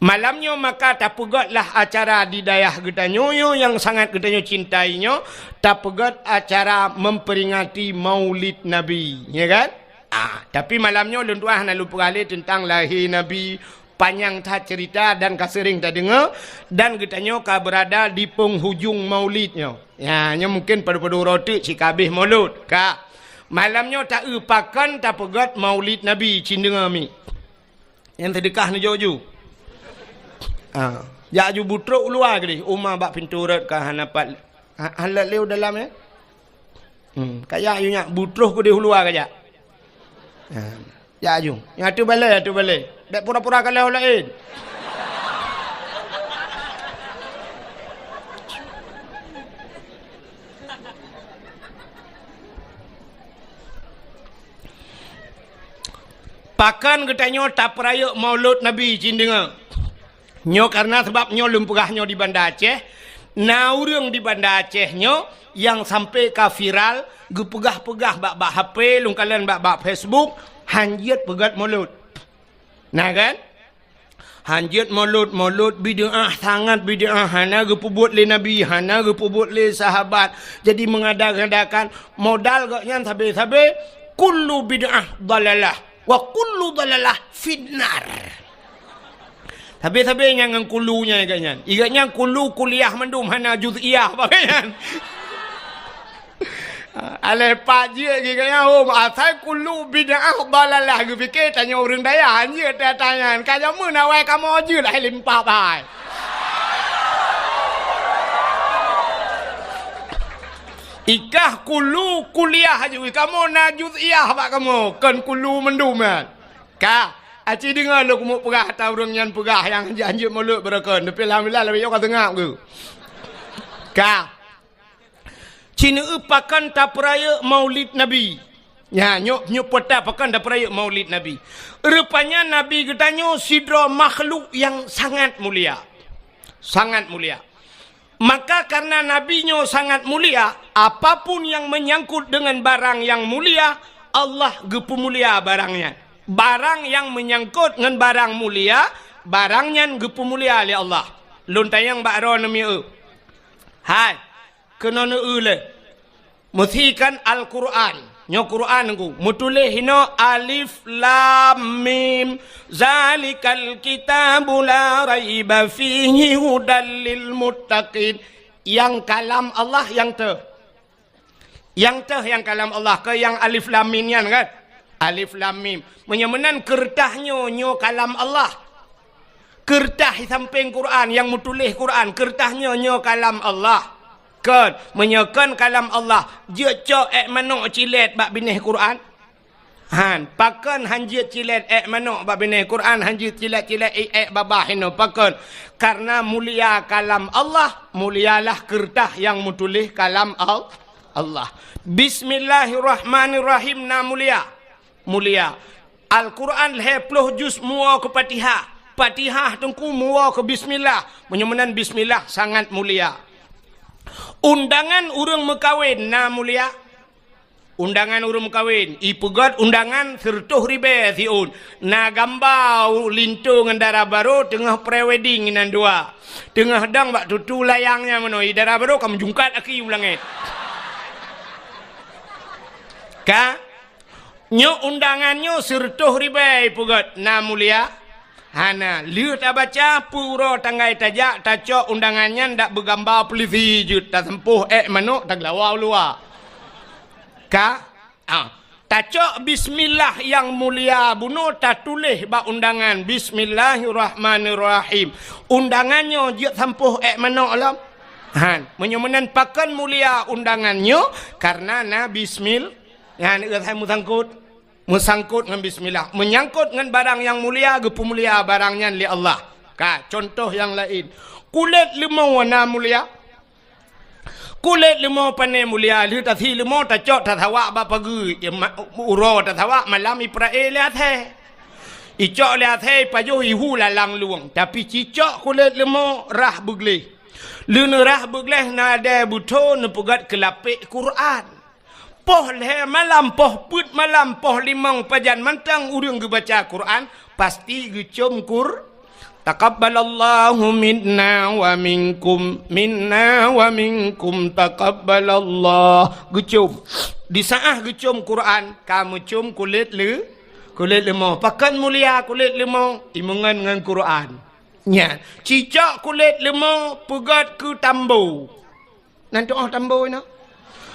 Malamnya maka tak pegatlah acara di dayah kita nyoyo yang sangat kita cintainya. Tak pegat acara memperingati maulid Nabi, ya kan? Tapi malamnya luntuah nak lupa kali tentang lahir Nabi, panjang tak cerita dan kasering tak dengar dan katanya ka berada di penghujung maulidnya. Ya, nya mungkin pada-pada roti si kabeh maulud ka. Malamnya tak pakan tak pegat maulid Nabi cindenga mi. Yang terdekah ni jauh-jauh. Ya ju butruk luar ke umah bak pintu rat ka hanapat halat leu dalam ya. Kaya you nya butruk ke di luar ke ja. Ya ju. Yang tu balai. Dak pura-pura kalau lain. Pakan katanya tak peraya maulud Nabi cindenga. Nyo karena sebab nyo lumpurah nyo di Banda Aceh. Na urang di Banda Aceh nyo yang sampai ka viral gepegah-pegah bak HP lungkalan bak Facebook hanjit pegat maulud. Nah kan? Hanjit maulud bid'ah sangat bid'ah hana gepubut le Nabi hana gepubut le sahabat. Jadi mengadakan modal gaknya sabe-sabe kullu bid'ah dalalah wa kullu dalalah finnar. Sabe-sabe yang kulunya gaknya. Igaknya kulu kuliah mendum hana juz'iyah bagaian. Ale pak je giganya asal kulu bid'ah dalalah gu fikir tanya orang daya je tanya kaya mu nak wai kamu je lah limpah bai. Ikah kulu kuliah je kamu nak juz'iyah bak kamu kan kulu mendum kan. Ka aci dengar lu kamu pegah atau orang yang pegah yang janji mulut berakon tapi alhamdulillah lebih kau tengah ke. Ka Cina pakan tak peraya maulid Nabi. Ya, nyok peta pakan tak peraya maulid Nabi. Rupanya Nabi katanya sidra makhluk yang sangat mulia. Sangat mulia. Maka karena Nabi-nya sangat mulia, apapun yang menyangkut dengan barang yang mulia, Allah gepu mulia barangnya. Barang yang menyangkut dengan barang mulia, barangnya gepu mulia oleh Allah. Luntayang bakro nami Hai. Kena le. Muthikan Al-Quran. Nyo Quran ku. Mutulih hino alif lam mim. Zalikal kitabu la raiba fihi hudal lil muttaqin. Yang kalam Allah yang te. Yang kalam Allah ke yang alif lam mim kan? Alif lam mim. Menyamanan kertahnya nyo kalam Allah. Kertah samping Quran yang mutulih Quran. Kertahnya nyo kalam Allah. Kan menyekan kalam Allah je cok manok cilet bak binih Quran han pakan hanjit cilet manok bak binih Quran hanjit cilet-cilet babah hino pakan karena mulia kalam Allah mulialah kertah yang mutulih kalam Allah. Bismillahirrahmanirrahim na mulia Al-Quran 20 juz muwa ke Fatihah tengku muwa ke bismillah menyamanan bismillah sangat mulia. Undangan urang mekawin na mulia. Undangan urang mekawin. Ipegat undangan sertuh ribe siun. Na gambau lintu ngendara baru tengah prewedding inan dua. Tengah dang bak tutu layangnya menoi dara baru kamu jungkat aki ulangit. Ka nyo undangannya sertuh ribe ipegat na mulia. Hana, lihat baca pura tanggai tajak tacok undangannya ndak bergambar polisi jut tak sempuh manuk tak lawau luar. Ka? Tacok bismillah yang mulia bunuh tak tulis bak undangan bismillahirrahmanirrahim. Undangannya je sempuh manuk alam. Han, menyamanan pakan mulia undangannya karena na bismillah. Yang saya musangkut dengan bismillah menyangkut dengan barang yang mulia gepu mulia barangnya li Allah. Ka contoh yang lain kulit limau warna mulia kulit limau pane mulia li ta thi limau ta cok ta thawa ba pagi uro ta thawa malam Israel ya the icok le the pajo ihu lalang luang tapi cicok kulit limau rah bugle luna rah bugle na ada buto ne pegat kelapik Quran. Poh leh malam, poh put malam, poh limang pajan mantang urang baca Quran pasti gecom Taqabbalallahu minna wa minkum taqabbalallah gecom. Di saat gecom Quran kamu cum kulit kulit lemah. Pakan mulia kulit lemah imungan dengan Quran. Nya, cicak kulit lemah pegat ke tambo. Nanti tambo ni.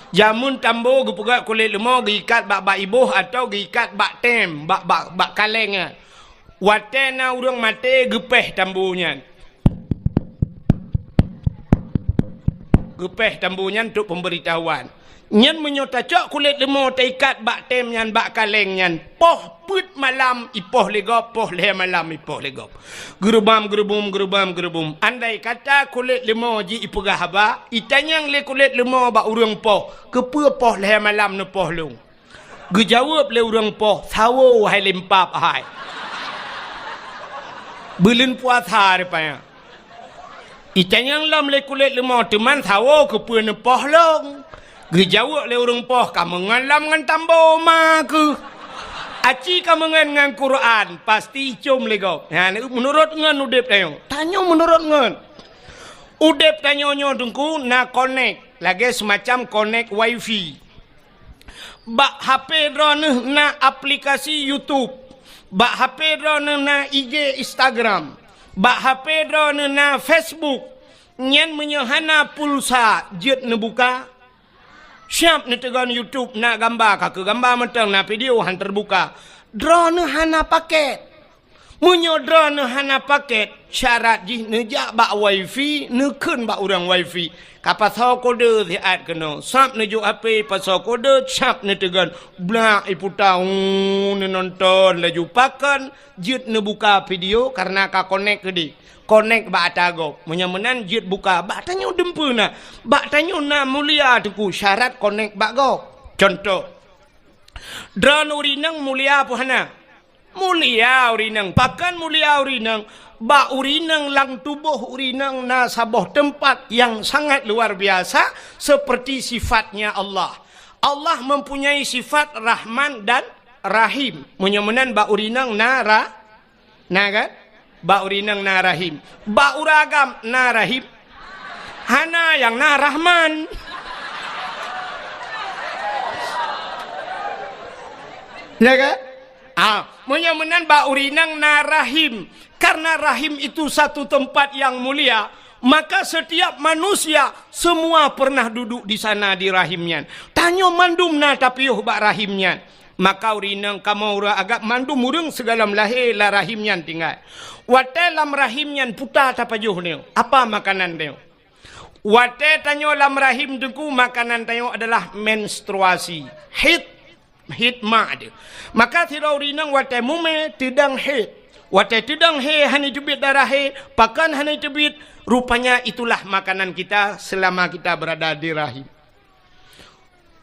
Jamun tambo gu pegat kulit lemah giikat bak ibuh atau giikat bak tem, bak kaleng. Watena urang mate gepeh tambunya. Gepeh tambunya untuk pemberitahuan. Nyan menyota cak kulit lemah taikat bak tem nyan bak kaleng nyan. Poh put malam ipoh legop, poh le malam ipoh legop. Gerubam. Andai kata kulit lemah ji ipegah haba, itanyang le kulit lemah bak urang poh. Kepa poh le malam ne poh lu. Gejawab le urang poh, sawo wahai lempap hai. Belun puasa rupanya. Itanyang lam le kulit lemah teman sawo kepa ne poh long. Gejawab le urang poh kamu ngalam ngan tambo maku. Aci kamu ngan Quran pasti cum lego. Ha menurut ngan udep tayo. Tanyo menurut ngan. Udep tanyo dengku na connect lagi semacam connect wifi. Bak HP drone na aplikasi YouTube. Bak HP drone na IG Instagram. Bak HP drone na Facebook. Nyen menyohana pulsa jet ne buka. Siap ni tegan YouTube nak gambar ke gambar mentang nak video han terbuka. Drone hana paket. Munyo drone hana paket syarat jih nejak bak wifi nekun bak urang wifi. Kapasal kode siat kena. Sap nejuk HP pasal kode siap ni tegan blak iputa ni nonton laju pakan jet ne buka video karena ka connect ke di. Connect bak atagop. Menyamenan jit buka. Bak tanya dempu na. Bak tanya na mulia tuku. Syarat connect bak gop. Contoh. Drone urinang mulia apa hana? Mulia urinang. Pakan mulia urinang. Bak urinang lang tubuh urinang na sabuh tempat yang sangat luar biasa. Seperti sifatnya Allah. Allah mempunyai sifat Rahman dan Rahim. Menyamenan bak urinang na kan? Bak urinang na rahim. Bak uragam na rahim. Hana yang na rahman. Ya kan? Menyamenan bak urinang na rahim. Karena rahim itu satu tempat yang mulia. Maka setiap manusia semua pernah duduk di sana di rahimnya. Tanyo mandum na tapi bak rahimnya. Maka urinang kamu agak mandum urang segala lahir lah rahimnya tinggal. Wate lam rahimnya puta tapajuh ni. Apa makanan dia? Wate tanyo lam rahim dengku makanan tanyo adalah menstruasi. Hit ma dia. Maka tidak urinang wate mume tidang hit. Wate tidang he hani tebit darah he. Pakan hani tebit. Rupanya itulah makanan kita selama kita berada di rahim.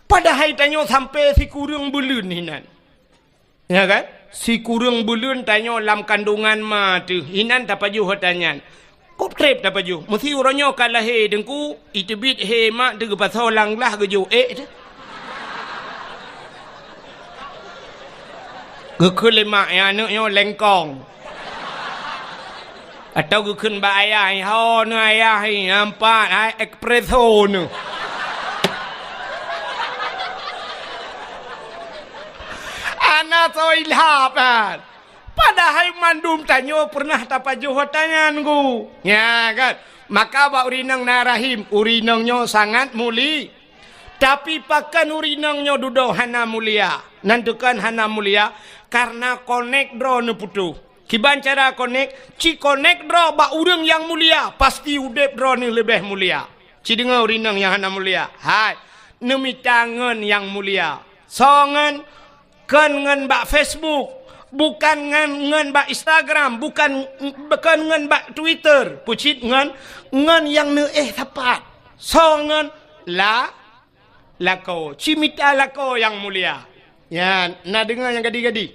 Padahal tanya sampai si kurang bulan hinan. Ya kan? Si kurang bulan tanya dalam kandungan ma tu. Hinan tak paju tanya. Kop trip tak paju. Mesti orangnya kalah he dengku. Itu bit he mak tu pasal lang lah keju. Tu. Gekul lemak yang anaknya lengkong. Atau gekun ba ayah. Ho nu ayah ni. Nampak hai espresso nu. Anak so ilhapan. Padahal mandum tanyo pernah tapajuh tangan ku. Ya kan? Maka bak urinang na rahim. Urinangnya sangat muli. Tapi pakan urinangnya duduk hana mulia. Nantukan hana mulia. Karena connect draw ne putu. Kiban cara connect. Ci connect draw bak urang yang mulia. Pasti udep draw ni lebih mulia. Ci dengar urinang yang hana mulia. Hai. Nemi tangan yang mulia. Songan. Kan ngan bak Facebook, bukan ngan bak Instagram, bukan ngan bak Twitter, pucit ngan yang ne tepat. So ngan lako, cimita lako yang mulia. Ya, nak dengar yang gadi-gadi.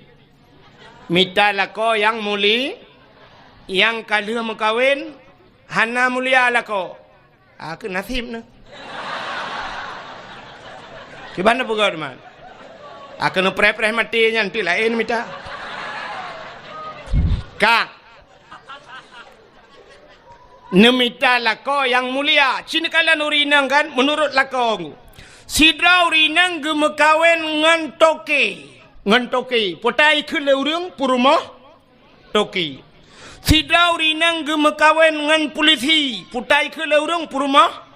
Mita lako yang muli, yang kalau mengkawin, hana mulia lako. Aku nasib ne. Gimana pegawai teman? Akan preh-preh matinya nanti lain minta. Kak. Nemita lako yang mulia. Cina kalian urinang kan menurut lako. Sidra urinang gemekawen ngan toke. ngan toki potai ke leurung purumah toki sidau rinang gemekawen ngan polisi putai ke leurung purumah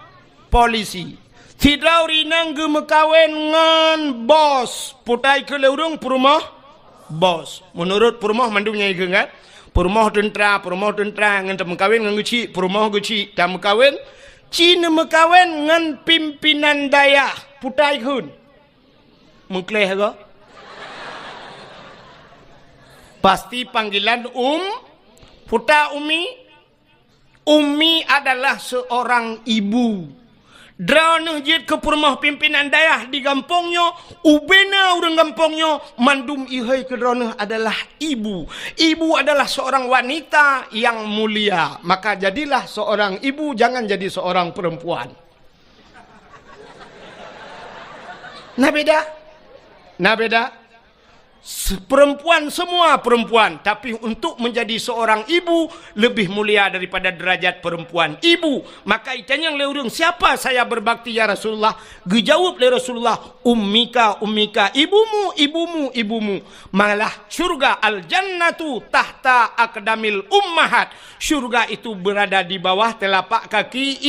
polisi sidau rinang gemekawen ngan bos putai ke leurung purumah bos menurut purumah mandunya ingat purumah tentera ngan temekawin ngan geci purumah geci temekawin Cina mekawin ngan pimpinan daya putai kun mengkleh ke pasti panggilan puta Umi adalah seorang ibu. Drana jid ke perumah pimpinan dayah di kampungnya, ubena orang kampungnya, mandum ihai ke drana adalah ibu. Ibu adalah seorang wanita yang mulia. Maka jadilah seorang ibu, jangan jadi seorang perempuan. Nah beda. Perempuan semua perempuan, tapi untuk menjadi seorang ibu lebih mulia daripada derajat perempuan ibu. Maka itanya yang leurung, siapa saya berbakti ya Rasulullah? Gejawab oleh Rasulullah, ummika ibumu. Malah syurga al-jannatu tahta aqdamil ummahat. Syurga itu berada di bawah telapak kaki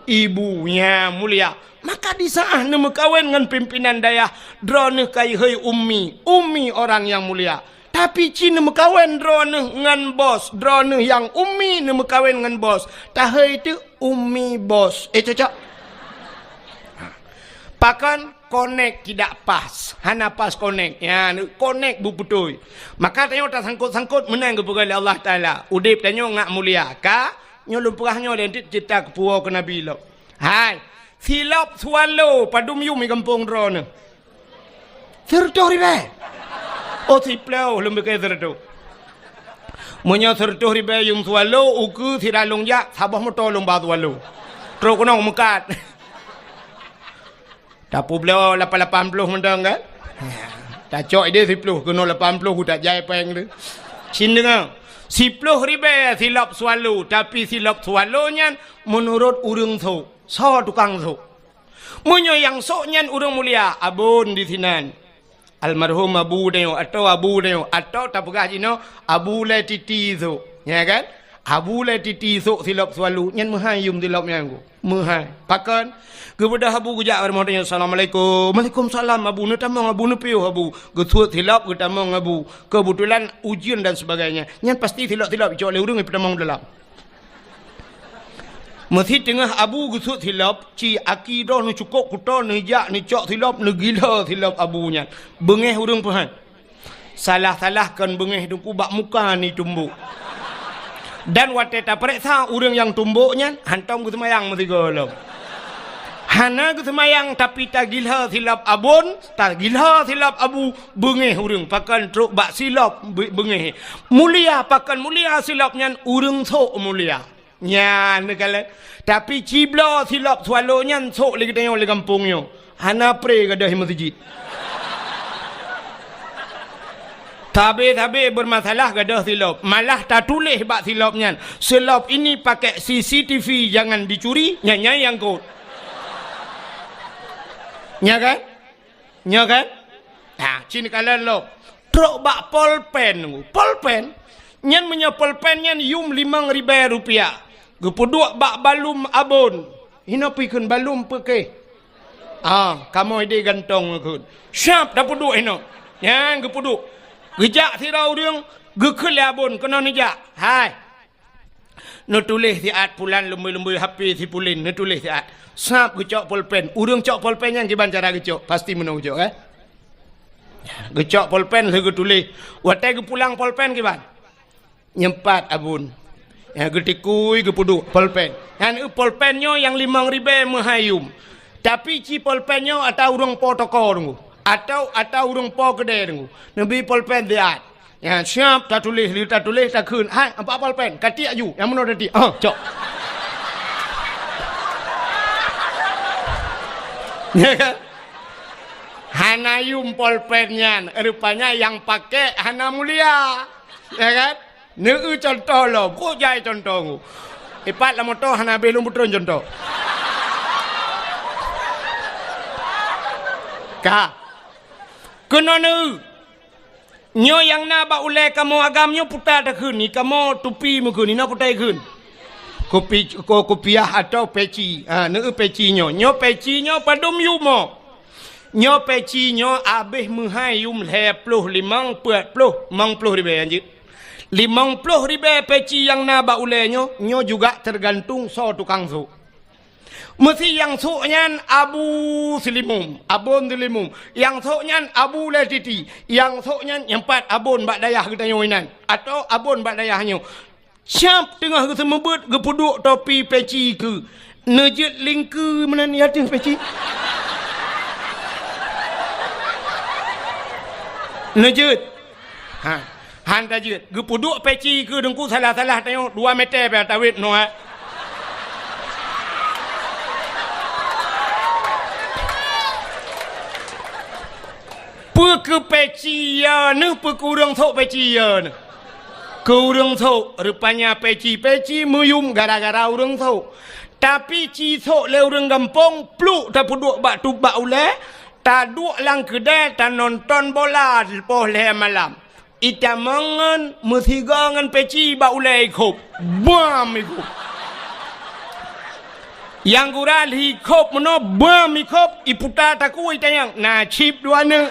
ibunya mulia. Maka di saat nama kawin dengan pimpinan dayah drone kai hei ummi orang yang mulia. Tapi Cina mekawin drone dengan bos, drone yang ummi nama kawin dengan bos. Tahai itu ummi bos. Cocok. Pakan connect tidak pas. Hana pas connect. Ya, connect bu betul. Maka tanya tak sangkut menang ke pegawai Allah Taala. Udip tanya ngak mulia. Ka nyolong perahnya dan cerita ke puau ke Nabi lo. Hai. Silap swallow padum yumi kampung drone. Serto ribe. Oh siplau lembe ke serto. Munya serto ribe yum swallow uku siralong ya sabah moto long ba swallow. Tro kono mekat. Tapu blau 80 mendang kan? Tak cok dia 10 kena 80 ku tak jai peng tu. Cin dengar. 10 ribe silap swallow tapi silap swallownya menurut urang tu. So tukang so. Munyo yang so nyan urang mulia abun di sinan. Almarhum abu deo atau tapugah jino abu le titi so. Ya kan? Abu le titi so silap swalu nyan muhayum silap nyangu. Muhay. Pakan kepada abu gujak warahmatullahi assalamualaikum. Waalaikumsalam abu nutamong abu nupiu abu. Getuat silap getamong abu. Kebetulan ujian dan sebagainya. Nyan pasti silap-silap cok le urang petamong dalam. Masih tengah abu gusut silap, ci akidah ni cukup kuta ni jak ni cok silap ni gila silap abunya. Bengeh urang Tuhan. Salah-salahkan bengeh duku bak muka ni tumbuk. Dan wateta periksa urang yang tumbuknya hantam ke semayang mesti golong. Hana ke semayang tapi tak gila silap abun, tak gila silap abu bengeh urang pakan truk bak silap bengeh. Mulia pakan mulia silapnya urang sok mulia. Nyan kala tapi cibla silap swallow nyan sok lagi tengok le kampungnya hana pre gadah masjid tabe bermasalah gadah silap malah tak tulis bak silap nyan silap ini pakai CCTV jangan dicuri nyanya yang kot nya kan ha cini kala lo truk bak polpen nyan punya polpen nyan yum 5.000 rupiah. Gepuduk bak balum abon. Hina pikun balum peke. Kamu ide gantong akun. Syap dah puduk hina. Yang gepuduk. Gejak sirau dia gekel abon kena nijak. Hai. No tulis siat pulan lembu-lembu HP si pulin no tulis siat. Sap gecok pulpen. Urang cok pulpen yang kiban cara gecok. Pasti menang gecok Gecok pulpen lagi tulis. Watai pulang pulpen kiban. Nyempat abun. Yang getikui gepuduk polpen. Yang polpennya yang 5.000 mahayum. Tapi ci polpennya atau urang po toko tunggu. Atau urang po gede tunggu. Nabi polpen diat. Yang siap tak tulis tak kun. Hai apa polpen? Kati aju. Yang mana tadi? Cok. Ya kan? Hanayum polpennya rupanya yang pakai hana mulia. Ya kan? Neu contoh lo, kok jai contoh. Ipat lah motor hana belum putron contoh. Kena ne. Nyo yang na ba ulai kamu agam nyo putar dah kun ni kamu tupi mu kun ni na putai kun. Kopiah atau peci. Ne peci nyo. Nyo peci nyo padum yumo. Nyo peci nyo abih muhai yum 25 40 ribu anjir. 50 ribu peci yang na ba ulai nyo juga tergantung so tukang su. Mesti yang soknya Abu Selimum, Abun Selimum. Yang soknya Abu Latiti. Yang soknya yang 4 Abun Bak Dayah kita nyoinan. Atau Abun Bak Dayahnya. Siap tengah ke semebut ke puduk topi peci ke. Nejit lingku mana ni hati peci. Nejit. Han tajit. Ke puduk peci ke dengku salah-salah tengok 2 meter pada tawit no. Ke peci ya ne kurang thok peci ya ne kurang thok rupanya peci muyum gara-gara urang thok tapi ci thok le urang gampong pluk ta puduk bak tu bak ule ta duk lang kedai ta nonton bola lepas le malam ita mangan mesti gangan peci bak ule ikop bam ikop yang gural hikop meno bam ikop iputa taku itayang na chip dua ne.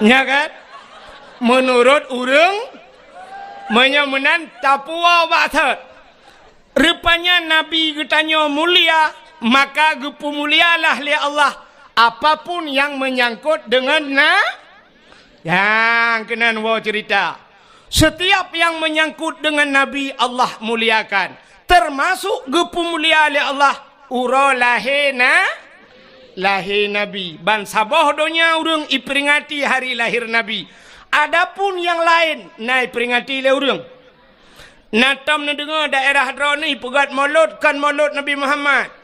Ya kan? Menurut urang menyamanan tapua waktu. Rupanya Nabi getanya mulia, maka gepu mulialah li Allah. Apapun yang menyangkut dengan yang kenan wa cerita. Setiap yang menyangkut dengan Nabi Allah muliakan. Termasuk gepu mulia li Allah. Ura lahina lahir Nabi. Ban sabah donya urang iperingati hari lahir Nabi. Adapun yang lain naik peringati le urang. Natam na dengar daerah Hadrah ni pegat maulud kan maulud Nabi Muhammad.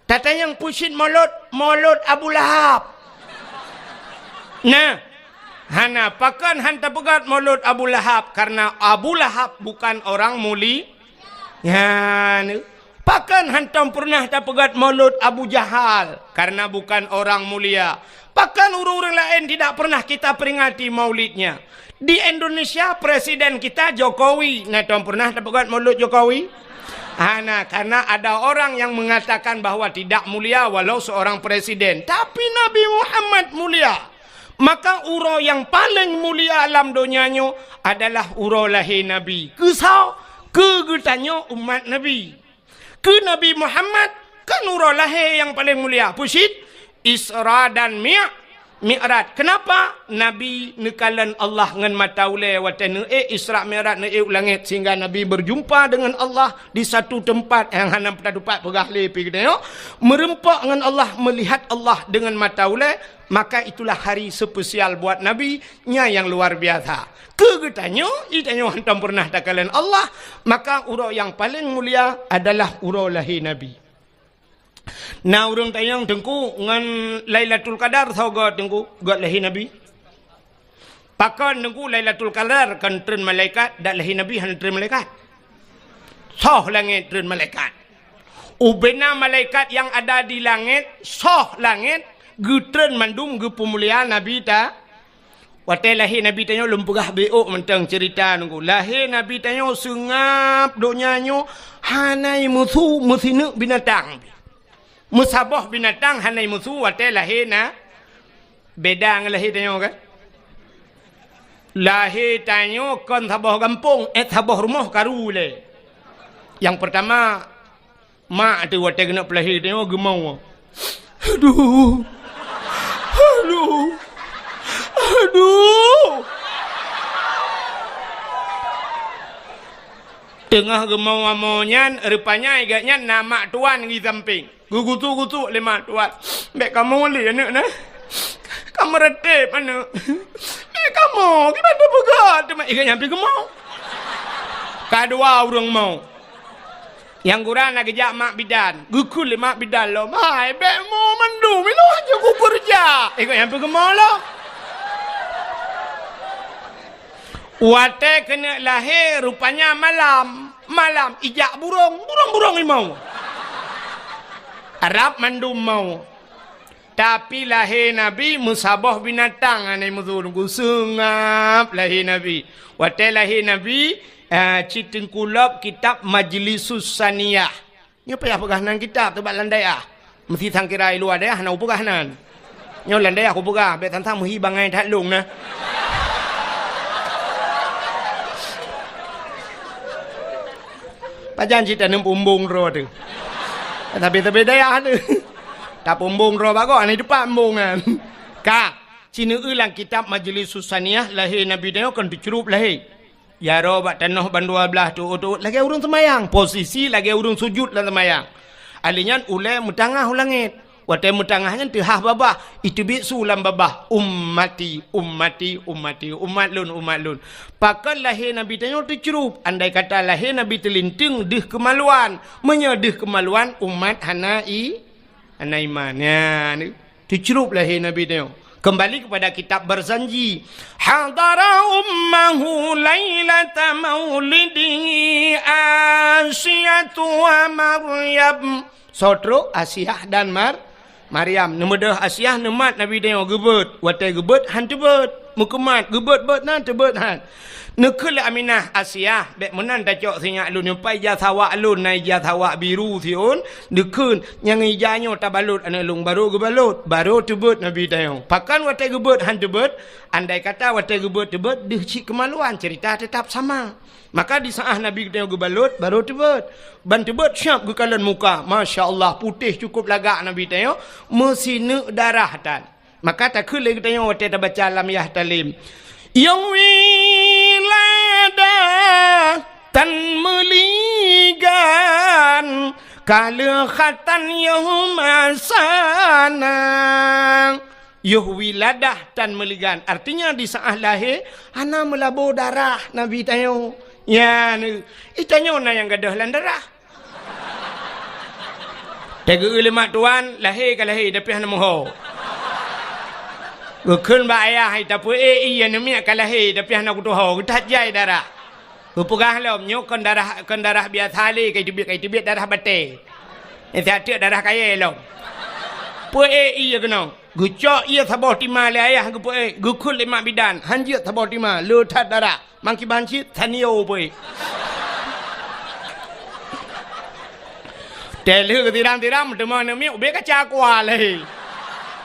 Tata yang pusit maulud Abu Lahab. Nah, hana pakan hanta pegat maulud Abu Lahab karena Abu Lahab bukan orang muli. Ya, pakan hantam pernah tak pegat maulud Abu Jahal karena bukan orang mulia. Pakan orang-orang lain tidak pernah kita peringati maulidnya. Di Indonesia presiden kita Jokowi, natam pernah tak pegat maulud Jokowi? Karena ada orang yang mengatakan bahwa tidak mulia walau seorang presiden, tapi Nabi Muhammad mulia. Maka uro yang paling mulia alam dunianya adalah uro lahir Nabi. Kesau kegetannya umat Nabi. Ke Nabi Muhammad kan uro lahir yang paling mulia. Pusit Isra dan Mi'raj. Kenapa? Nabi nekalan Allah ngan mata ule watan Isra Mi'raj naik langit sehingga Nabi berjumpa dengan Allah di satu tempat yang hanam pada tempat pegahli pergi tengok merempak dengan Allah, melihat Allah dengan mata ule, maka itulah hari spesial buat Nabi nya yang luar biasa. Kegetanya itanya hantam pernah takalan Allah, maka uro yang paling mulia adalah uro lahir Nabi. Nah urang tayang tengku ngan Lailatul Qadar sauga tengku god lahir Nabi. Pakan tengku Lailatul Qadar kan tren malaikat dak lahir Nabi han tren malaikat. Soh langit tren malaikat. Ubena malaikat yang ada di langit, soh langit getren mandum ge pemuliaan Nabi ta. Wate lahir Nabi tanyo lempegah beok mentang cerita tengku. Lahir Nabi tanyo sengap donyanyo hanai musuh musine binatang. Musabah binatang hanai musuh wate lahir na beda dengan lahir tanyo kan. Lahir tanyo kan sabah kampung sabah rumah karu le. Yang pertama mak tu wate kena pelahir tanyo gemau. Aduh. Aduh. Aduh. Tengah gemau amonyan rupanya agaknya nama tuan di samping. Gugutu-gutu lima tuan. Mek kamu li anak nah. Kamu retep anak. Mek kamu kita tu pegat cuma agaknya pergi gemau. Kedua orang mau. Yang kurang nak kejak mak bidan. Gukul mak bidan lo. Mai bek mau mandu milo aja ku kerja. Agaknya pergi gemau lo. Wate kena lahir rupanya malam. malam ijak burung mau. Arab mandum mau. Tapi lahir Nabi musabah binatang anai muzurku sungap lahir Nabi. Waktu lahir Nabi citin kulab kitab Majlisus Saniyah. Ni apa ya pegahanan kitab tu bak landai ah. Mesti sangkira luar dah nak pegahanan. Nyo landai aku pegah, bet tantang muhi bangai tak lung nah. Pajan cerita nem umbung ro tu. Tapi daya tu. Tak umbung ro bago ani depan umbung kan. Ka, cina ulang kitab Majlisus Saniyah lahir Nabi dia kan dicerup lahir. Ya ro bak tanah ban 12 tu lagi urung semayang. Posisi lagi urung sujud dalam semayang. Alinya ulai mutangah ulangit. Watai mutangahnya tehah babah. Itu bi sulam babah. Ummati. Umat lun. Pakan lahir Nabi tanya tercerup. Andai kata lahir Nabi terlinting dih kemaluan. Menyedih kemaluan umat hanai. Hanai iman. Ya, tercerup lahir Nabi tanya. Kembali kepada kitab berjanji. Hadara ummahu lailata maulidihi Asyatu wa Maryam. Sotro Asyah dan Maryam. Nemudah Asyah nemat Nabi dia gebet. Watai gebet han tebet. Mukemat gebet bet nan tebet han. Nekul Aminah Asyah bek menan dacok sinyak lun nyampai jathawa lun nai jathawa biru siun dekun yang ijanyo tabalut ana lung baru gebalut baru tebet Nabi dia. Pakan watai gebet han tebet andai kata watai gebet tebet deh cik kemaluan cerita tetap sama. Maka di saat Nabi kita gebalut baru tebet. Ban tebet syap gekalan muka. Masya-Allah putih cukup lagak Nabi kita mesine darah tan. Maka tak kule kita watai baca lam yahtalim. Yang wilada tan meligan kala khatan yahum asana. Yuh wiladah tan meligan. Artinya di saat lahir ana melabur darah Nabi tayo. Ya ni itanyo na yang gadah lan darah. Tega ulemak tuan lahir ka lahir tapi hana moho. Gukun ba ayah hai tapi iya nemi ka lahir tapi hana kutuho kutat jai darah. Kupugah lom nyokon darah biasa le kai tibit darah bate. Ini darah kaya lom. Pu iya kena. Gucok ia sabah tima le ayah gu gukul lima bidan hanjit sabah tima lu tat darah mangki banci tanio boy telu ke tiram temu ne mi be kaca kwa le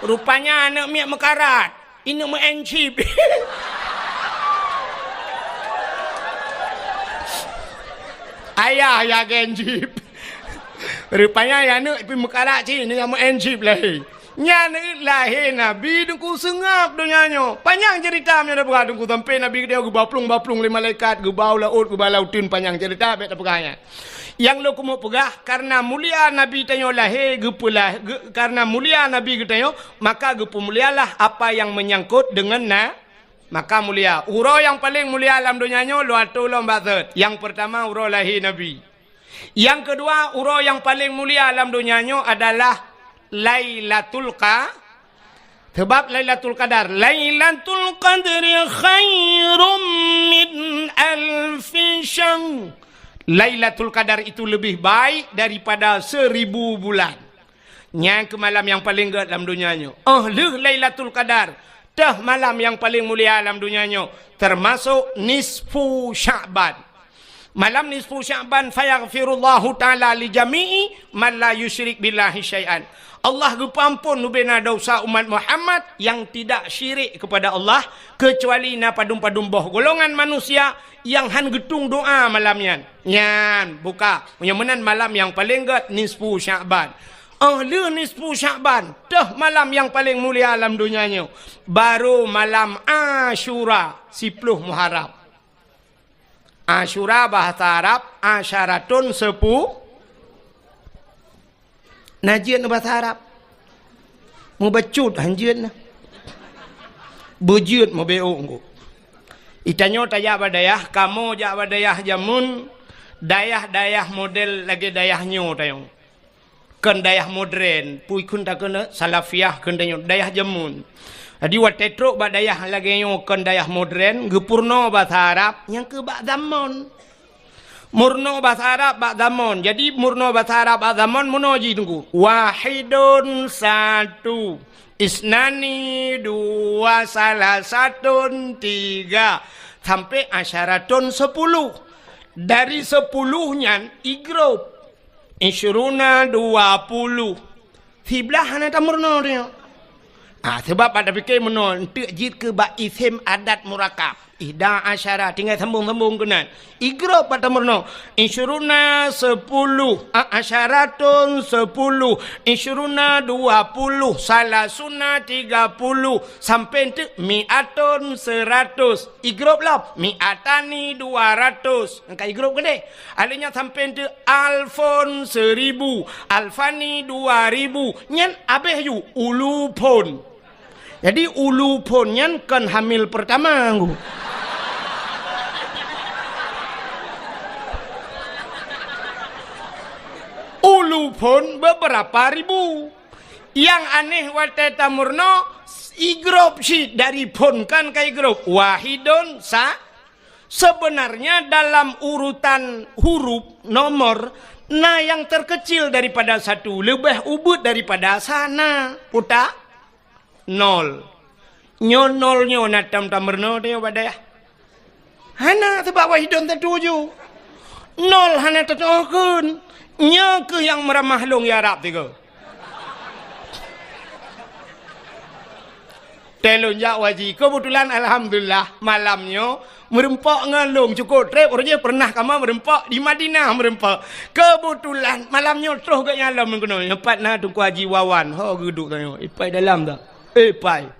rupanya anak mi mekarat ini mu encip ayah ya gencip rupanya ya ne pi mekarat ci ni mu encip le. Nyana lahir Nabi dengku sengap donyanya. Panjang cerita nya dah berada dengku sampai Nabi dia baplung le malaikat gebau laut gebau lautin panjang cerita bet pegahnya. Yang lo kumu pegah karena mulia Nabi tanyo lahir gepulah karena mulia Nabi tanyo maka gepu mulialah apa yang menyangkut dengan maka mulia. Uro yang paling mulia alam donyanya lo atulo mbazet. Yang pertama uro lahir Nabi. Yang kedua uro yang paling mulia alam donyanya adalah Lailatul Sebab Lailatul Qadar. Lailatul Qadri khairum min alfi syahr. Lailatul Qadar itu lebih baik daripada 1000 bulan. Yang ke malam yang paling gede dalam dunianya. Lailatul Qadar. Tah malam yang paling mulia dalam dunianya. Termasuk nisfu Sya'ban. Malam nisfu Sya'ban fayaghfirullahu ta'ala li jami'i man la yusyrik billahi syai'an. Allah gepampun nubena dosa umat Muhammad yang tidak syirik kepada Allah kecuali na padum-padum boh golongan manusia yang han getung doa malamnya. Nyan buka punya menan malam yang paling gede nisfu Sya'ban. Ahli nisfu Sya'ban dah malam yang paling mulia alam dunianya. Baru malam Asyura 10 Muharram. Asyura bahasa Arab asyaratun 10 Najian bahasa Arab. Mau bacut hanjian. Bujut mau beong. Itanyo taya badayah kamu ja badayah jamun dayah model lagi dayahnya tayong. Kan dayah modern pui kun tak kena salafiyah kan dayah jamun. Jadi watetro badayah lagi yo kan dayah modern gepurno bahasa Arab yang ke bak zaman. Murno bahasa Arab bak zaman. Jadi murno bahasa Arab bak zaman munoji tunggu. Wahidun satu. Isnani dua, salah satun tiga. Sampai asyaratun 10. Dari 10-nya igrop. Isyruna 20. Fiblah hana tak murno dia. Sebab pada fikir murno. Untuk jid ke bak isim adat murakab. Ihda asyara tinggal sambung-sambung kenan. Igrab pada murno. Isyruna 10, asyaratun 10, isyruna 20, salasuna 30, sampai tu mi'atun 100. Igrab lah. Mi'atani 200. Angka igrab gede. Alihnya sampai tu alfon 1000, alfani 2000. Nyan abeh yu ulu pon. Jadi ulu pon nyan kan hamil pertama aku. Ulu pun beberapa ribu. Yang aneh wateta murno igrop si dari pun kan ke igrop wahidun sa. Sebenarnya dalam urutan huruf nomor yang terkecil daripada satu lebih ubud daripada sana puta nol. Nol natam tamurno dia pada hana sebab wahidun tertuju nol hana tertukun. Nya ke yang meramah long ya Arab tiga. Telunjak waji. Kebetulan alhamdulillah malamnya merempak ngalung cukup trip orangnya pernah kamu merempak di Madinah merempak. Kebetulan malamnya terus ke nyalam mengkono. Empat na tu haji Wawan. Ha geduk tanya. Ipai dalam tak? Ipai.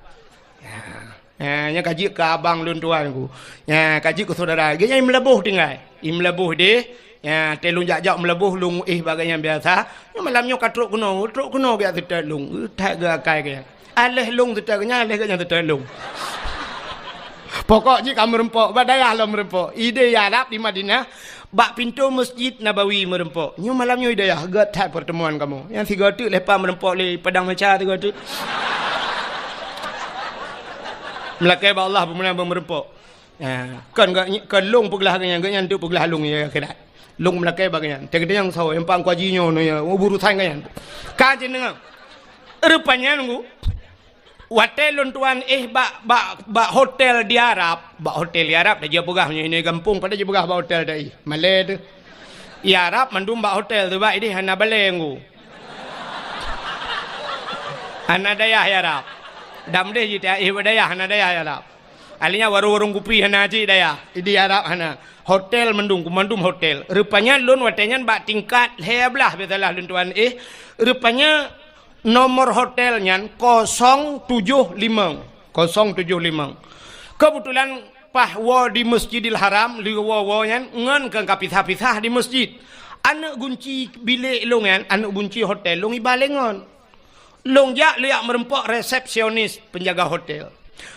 Nya kaji ke abang lun tuan ku. Nya kaji ke saudara. Dia melebuh tinggal. Melebuh dia. Ya, telung jak-jak melebuh lung bagai yang biasa. Ya, malamnya katruk kuno biasa tetek lung. Tak ke akai ke. Alih lung teteknya, alih ke yang tetek lung. Pokoknya kamu rempok, badayah lah merempok. Ide Arab di Madinah, bak pintu Masjid Nabawi merempok. Ni malamnya hidayah, getak pertemuan kamu. Yang tiga tu lepas merempok le padang meca tiga tu. Melakai ba Allah pemenang merempok. Ya, kan lung peglah kan yang tu peglah lung ya akhirat. Long melakai bagian. Tegak yang sawo yang pang kuajinya no ya uburu tangan. Kaji dengar. Rupanya nunggu. Hotel tuan ba hotel di Arab, ba hotel di Arab dia pegah ini kampung pada dia pegah ba hotel dai. Malay tu. Di Arab mandum ba hotel tu ba ini hana balenggu. Hana daya Arab. Dam dia jita daya hana daya Arab. Alinya warung-warung kupi hana ji daya. Di Arab hana. Hotel mandum hotel. Rupanya lun watenya bak tingkat heblah betalah lun tuan rupanya nomor hotelnya 075. Kebetulan pahwa di Masjidil Haram liwa-wanya ngan ke kapisah-pisah di masjid. Anak kunci bilik longan, anak kunci hotel long ibalengon. Long jak liak merempok resepsionis penjaga hotel.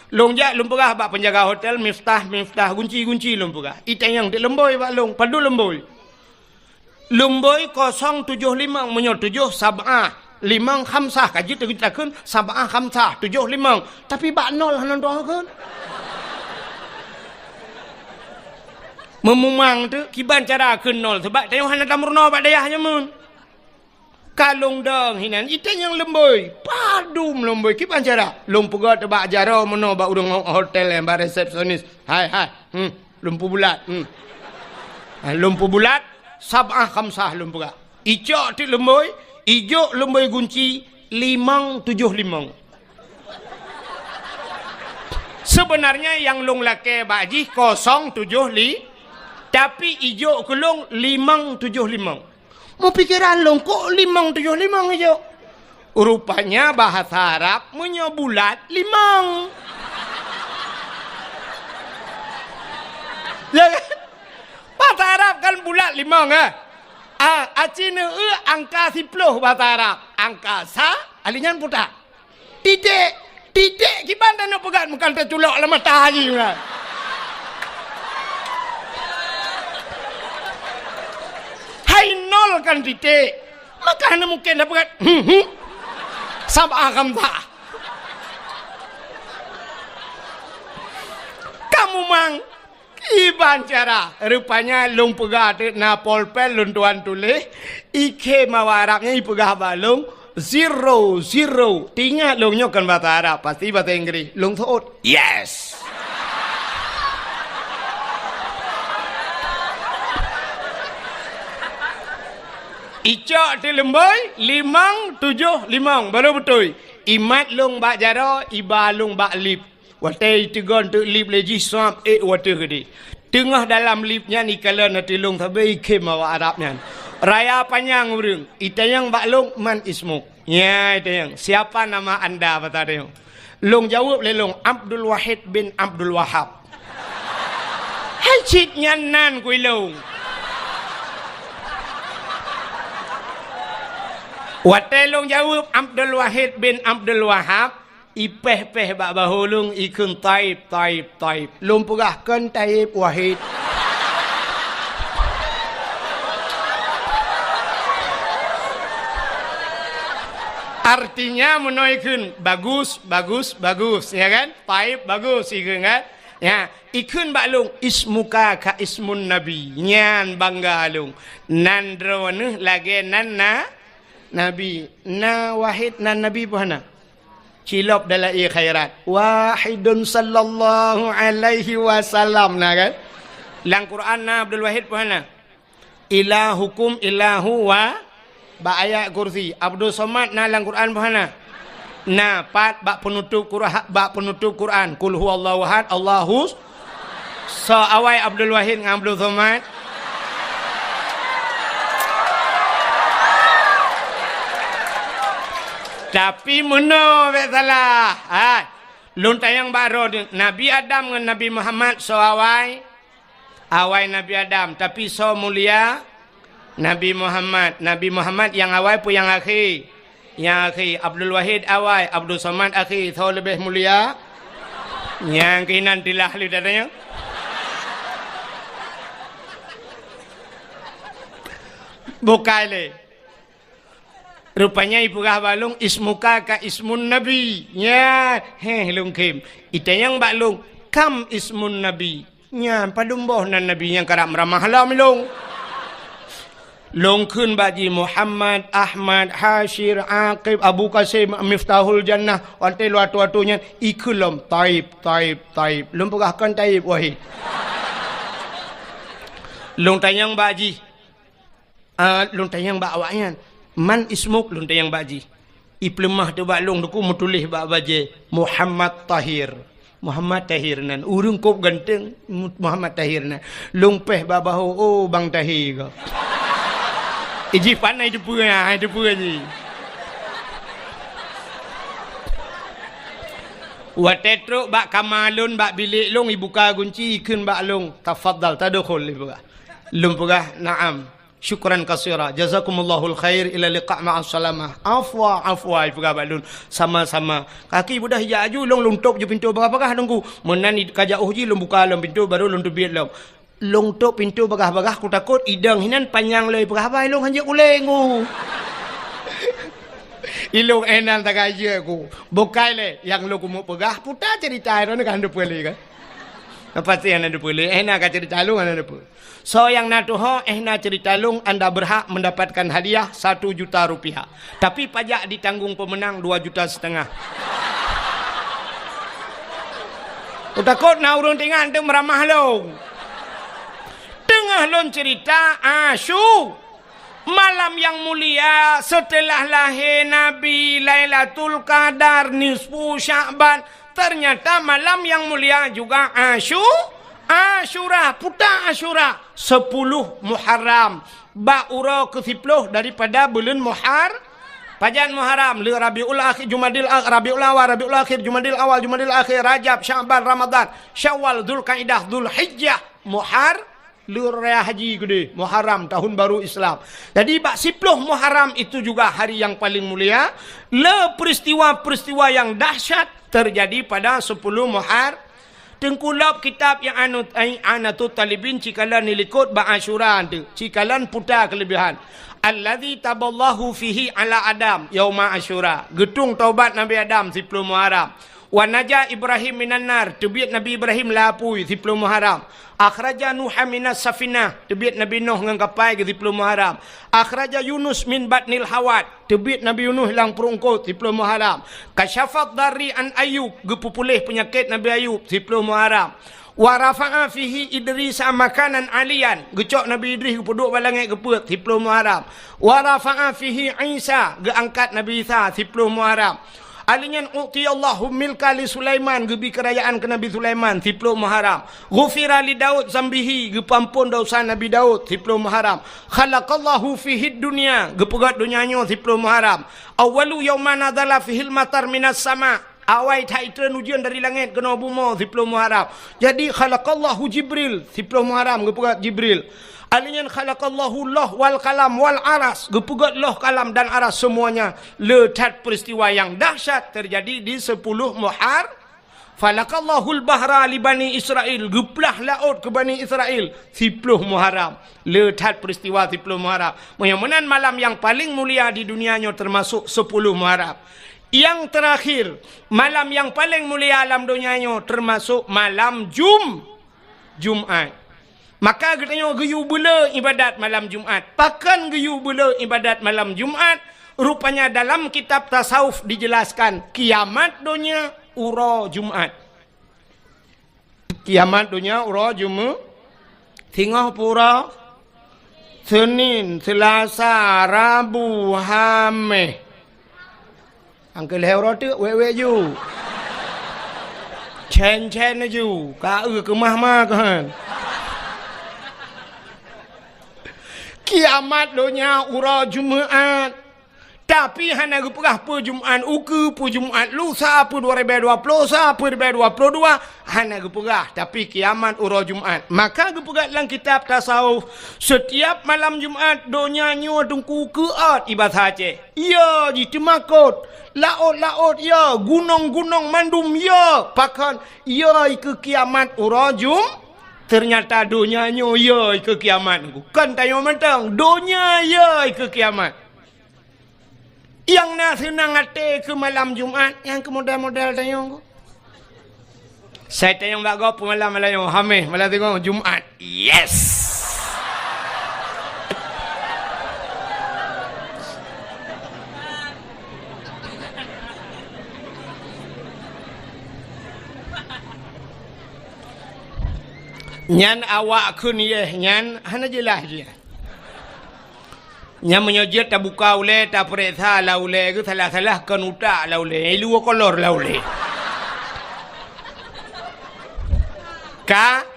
Long jak lumpugah bak penjaga hotel miftah kunci lumpugah. Itang yang di lemboi bak long padu lemboi. Lemboi 075 menyo 7 sab'ah 5 khamsah kaji kita kun sab'ah khamsah 75 tapi bak nol hanan doakeun. Memumang tu kiban cara keun nol sebab tayong hanan tamurno bak dayahnya mun. Kalung dong hinan itang yang lemboi padum lemboi kiban cara lumpuga tebak jaro meno bak urang hotel yang bak resepsionis hai lumpu bulat lumpu bulat sab'ah khamsah lumpuga ijo ti lemboi ijo lemboi kunci 575 sebenarnya yang long lake baji 075 tapi ijo kelong 575 mau pikiran long kok 575 aja. Rupanya bahasa Arab punya bulat 5. Ya kan? Bahasa Arab kan bulat 5 kan? Acina angka 10 bahasa Arab. Angka sa alinyan putar. Titik kiban dan pegat bukan terculok lama tahi kan. Hai nol kan titik. Maka hanya mungkin dapat sab'ah khamsah. Kamu mang Iban cara rupanya lung pegah tu na polpen lung tuan tulis ike mawa Arabnya i pegah balung zero tinggal lung nyokan bahasa Arab pasti bahasa Inggris lung thot yes icak ti lemboi 5 7 5 baru betul imat lung bak jaro iba lung bak lip watai tegon tu lip leji swap water gede tengah dalam lipnya ni kalau nanti lung tabai kem awak Arabnya raya panjang urang itayang bak lung man ismuk ya itayang siapa nama anda kata dia lung jawab le lung Abdul Wahid bin Abdul Wahab hai cit nyanan kui lung watai lung jawab Abdul Wahid bin Abdul Wahab ipeh-peh bak bahulung ikun taib lum pegahkan taib Wahid artinya menoikun bagus ya kan taib bagus ikun kan ya ikun bak lung ismuka ka ismun nabi nyan bangga lung nandro ne lagi nan na nabi na Wahid nan nabi puhana cilop dalam khairat wahidun sallallahu alaihi wasallam nah kan lang Quran na Abdul Wahid puhana ilahukum ilahu wa ba ayat kursi Abdul Somad na lang Quran puhana na pat bak penutup Quran kul huwallahu ahad Allahus so awai Abdul Wahid dengan Abdul Somad tapi mana tak salah lun tayang baro Nabi Adam dengan Nabi Muhammad so awai Nabi Adam tapi so mulia Nabi Muhammad yang awai pun yang akhir Abdul Wahid awai Abdul Somad akhir so lebih mulia yang kinan tilah li dadanya bukai le rupanya ibu kah balung ismuka ka ismun nabi ya lung kim itayang balung kam ismun nabi nya padumboh nan nabi yang karam ramah lam lung kun baji Muhammad Ahmad Hashir Aqib Abu Qasim Miftahul Jannah wante luatu-atunya ikulum taib lum pegahkan taib Wahid lung tayang baji lung tayang bak awaknya man ismuk lun yang baji iplemah tu bak long duku mutulih bak baje Muhammad Tahir nan urung kop ganteng Muhammad Tahir nan long peh bak bahu oh bang Tahir ko iji panai tu pura ji watetro bak kamalun bak bilik long ibuka kunci ikun bak long tafaddal tadkhul ibuka long pura na'am syukran kasira jazakumallahul khair ila liqa' ma'as salamah afwa ibuka balun sama-sama kaki budah hijau long luntuk je pintu bagah nunggu menan kajauh ji long buka long pintu baru long tubit long tuk pintu bagah ku takut idang hinan panjang lei bagah bai long hanjek ulengu ilung enan tak aja ku bukai le yang lo ku mau pegah putar cerita ro kan de pele kan pasti yang ada pele enak cerita lu kan ada pele so yang natuho cerita lung anda berhak mendapatkan hadiah 1 juta rupiah. Tapi pajak ditanggung pemenang 2,5 juta. Utakut na urung tingan tu meramah long. Tengah lon cerita Asyu malam yang mulia setelah lahir Nabi Lailatul Qadar nisfu Sya'ban. Ternyata malam yang mulia juga Asyura, putar Asyura 10 Muharram ba'ura ke-10 daripada bulan Pajan Muharram li Rabiul Akhir Jumadil Rabiul Awal Rabiul Akhir Jumadil Awal Jumadil Akhir Rajab Sya'ban Ramadan Syawal Dzulqa'dah Dzulhijjah Luraya haji gede Muharram tahun baru Islam. Jadi 10 Muharram itu juga hari yang paling mulia. Peristiwa-peristiwa yang dahsyat terjadi pada 10 Muharram. Tengkulap kitab yang anatut talibin cikalan nilikut ba'asyura tu. Cikalan putar kelebihan. Allazi taballahu fihi ala Adam yauma Asyura. Getung taubat Nabi Adam 10 Muharram. Wa naja Ibrahim minan nar, tebiat Nabi Ibrahim lapui 10 Muharram. Akhraja Nuh minas safinah, tebiat Nabi Nuh ngan kapal ke 10 Muharram. Akhraja Yunus min batnil hawat, tebiat Nabi Yunus lang perungkut 10 Muharram. Kasyafat dari an Ayub, gepupulih penyakit Nabi Ayub 10 Muharram. Wa rafa'a fihi Idris makanan alian, gecok Nabi Idris gepuduk balangit geput 10 Muharram. Wa rafa'a fihi Isa, geangkat Nabi Isa 10 Muharram. Alinyan u'tiyallahu milka li Sulaiman, gebi kerajaan ke Nabi Sulaiman 10 Muharram. Ghufira li Daud zambihi, gepampun dosa Nabi Daud 10 Muharram. Khalaqallahu fihi dunya, gepegat dunianya 10 Muharram. Awwalu yawma nadala fihil matar minas sama, awai taitren ujian dari langit kena bumi 10 Muharram. Jadi khalaqallahu Jibril 10 Muharram, gepegat Jibril. Alinyan khalaqallahu loh wal kalam wal aras, gepegat loh kalam dan aras semuanya. Letat peristiwa yang dahsyat terjadi di 10 Muharram. Falaqallahul bahra li Bani Israel, geplah laut ke Bani Israel 10 Muharram. Letat peristiwa 10 Muharram. Mudah-mudahan malam yang paling mulia di dunianya termasuk 10 Muharram. Yang terakhir, malam yang paling mulia alam dunianya termasuk malam Jumat. Maka katanya geyu bela ibadat malam Jumat. Pakan geyu bela ibadat malam Jumat. Rupanya dalam kitab tasawuf dijelaskan kiamat dunia ura Jumat. Kiamat dunia ura Jumat. Tengah pura Senin, Selasa, Rabu, Khamis. Angkel hero tu we ju. Chen ju. Ka ke mah kan. Kiamat dunia ura Jumaat. Tapi hana gepegah pu Jumaat uku, pu Jumaat lusa, pu 2020, pu 2022 hana gepegah. Tapi kiamat ura Jumaat. Maka gepegah dalam kitab tasawuf, setiap malam Jumaat dunia nyo tungku keat ibadah je. Ya, ditemakut. Laut ya, gunung mandum ya. Pakan ya ke kiamat ura Jumaat. Ternyata dunianya ya ke kiamat. Kan tanya mentang, dunia ya ke kiamat. Yang nak senang hati ke malam Jumat, yang ke model-model tanya aku. Saya tanya mbak kau malam-malam Khamis, malam tengok Jumat. Yes. Nyan awak kun ye nyan hana jelas dia. Nyan menyojit tak buka ule tak periksa la ule ke salah-salah kan utak la ule. Ilu kolor la ule. Ka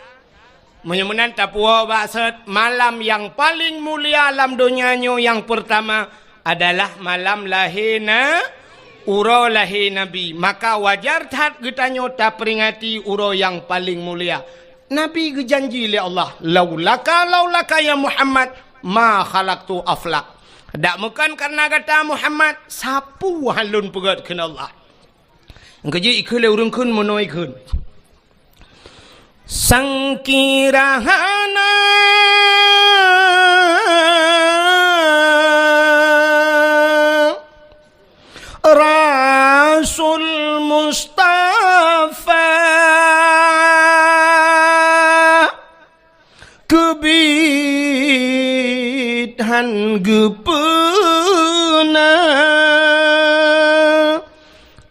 menyumunan tak puas maksud malam yang paling mulia alam dunianya yang pertama adalah malam lahirna uro lahir Nabi. Maka wajar tak getanyo tak peringati uro yang paling mulia. Nabi berjanji oleh Allah, laulaka ya Muhammad ma khalaqtu aflak. Tak bukan karena kata Muhammad sapu halun pegat kena Allah. Engkau ikut le urang kun monoi kun. Sangkirahana Rasul Mustafa kebidhan gepena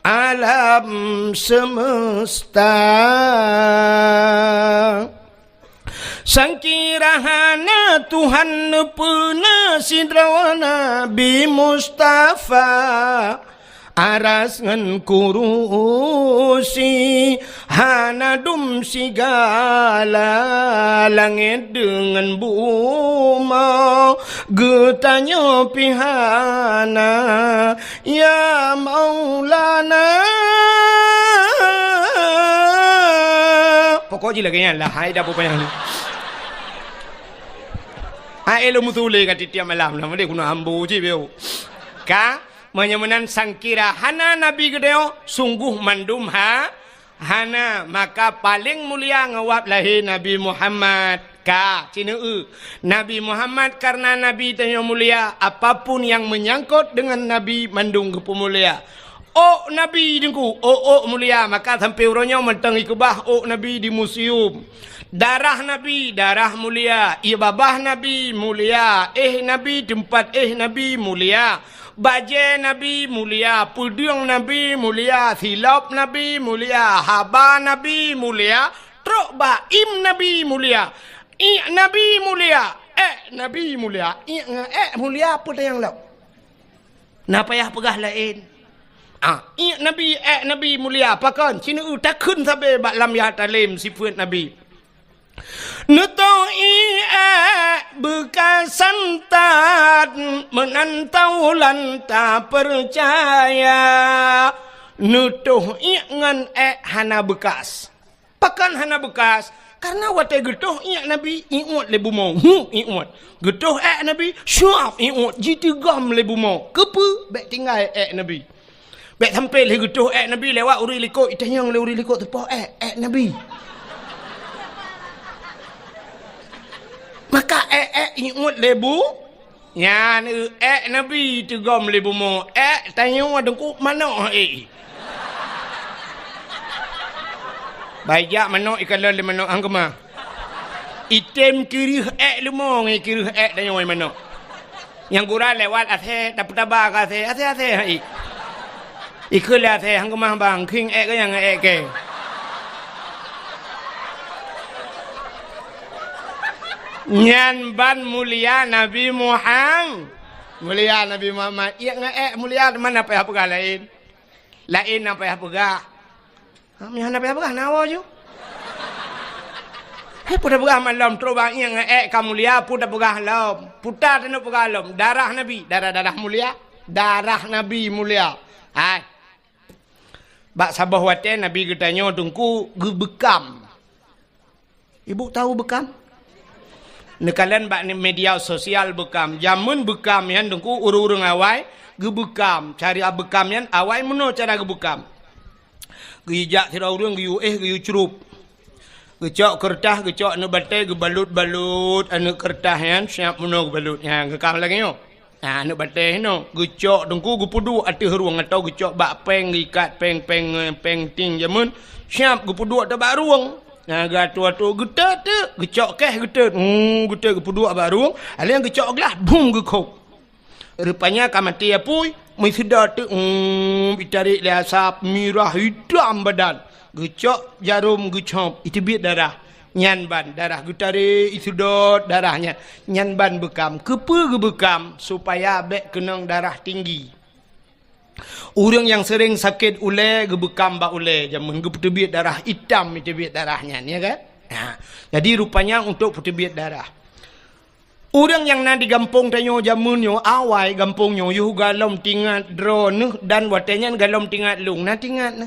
alam semesta sangkirahana Tuhan nepena sidrawana Nabi Mustafa aras ngan kurusi hanadum sigala langit dengan buma getanya pihana ya Maulana. Pokoknya lagi lah hai dah pokoknya. Ai lo mutule kat tiap malam lah mesti kuna ambu je beo. Ka menyemenan sangkira hana Nabi gedeo sungguh mandum hana maka paling mulia ngawap lahir Nabi Muhammad ka cina Nabi Muhammad karena Nabi tanya mulia apapun yang menyangkut dengan Nabi mandung kepemulia Oh Nabi dengku, oh mulia, maka sampai orangnya mentang ikubah oh Nabi di museum. Darah Nabi, darah mulia. Ibabah Nabi mulia. Nabi tempat Nabi mulia. Baju Nabi mulia. Pudung Nabi mulia. Silap Nabi mulia. Haba Nabi mulia. Truk baim Nabi mulia. Nabi mulia. Nabi mulia. Mulia apa dah yang lain? Napa yang pegah lain? Nabi mulia apa kan? Sini tak kun sampai bak lam ya talim sifat Nabi. Nutoi bekas santat menantau lanta percaya. Nutuh ngan hana bekas. Pakan hana bekas. Karena watai getuh Nabi iut lebu mau. Iut. Getuh Nabi syuap iut. Jitu gam lebu mau. Kepu bek tinggal Nabi. Bek sampai lagi tu Nabi lewat uri likut itanya yang uri likut tepa Nabi. Maka ingut lebu ya Nabi tegam lebu mo tanya adengku mana Bajak mana ikan le mana angkema. Item kiri lemong kiri tanya mana. Yang gura lewat ase dapat tabak ase Ikulah saya hang kemah bang, king ke yang ke. Nyan ban mulia Nabi Muhammad, mulia Nabi Muhammad. Iya mulia mana apa apa lain, lain apa apa Kami apa apa nawa ju. Puda pegah malam terubang yang kamu mulia puda pegah lam, puta tenu pegah lam. Darah Nabi, darah mulia, darah Nabi mulia. Hai. Bak sabah wate Nabi katanya tungku gebekam. Ibu tahu bekam? Nekalan bak media sosial bekam. Jamun bekam yan tungku urung awai gebekam. Cari bekam yan awai meno cara gebekam. Gijak tira urung giu curup. Gecok kertas gecok anu bate gebalut-balut anu kertas yan siap meno gebalut. Ya gekam lagi yo. Nah, anu bate no, gecok dengku gupudu ati ruang atau gecok bak peng ikat peng ting jamun. Siap gupudu atau bak ruang. Nah, gatu getet gecok getet. Getet gupudu bak ruang. Ale yang gecok gelah bum gekok. Rupanya kamati apui, mai sedar tu ditarik le asap merah hitam badan. Gecok jarum gecop itu biat darah. Nyan ban darah gutare isudot darahnya nyan ban bekam kepe gebekam supaya bek kenang darah tinggi. Orang yang sering sakit ule gebekam ba ule jamun geputebit darah hitam itebit darahnya ya kan. Nah, jadi rupanya untuk putebit darah. Orang yang na di kampung tanyo jamunyo awai kampungnya yuh galom tingat drone dan watenya galom tingat lung na tingat na.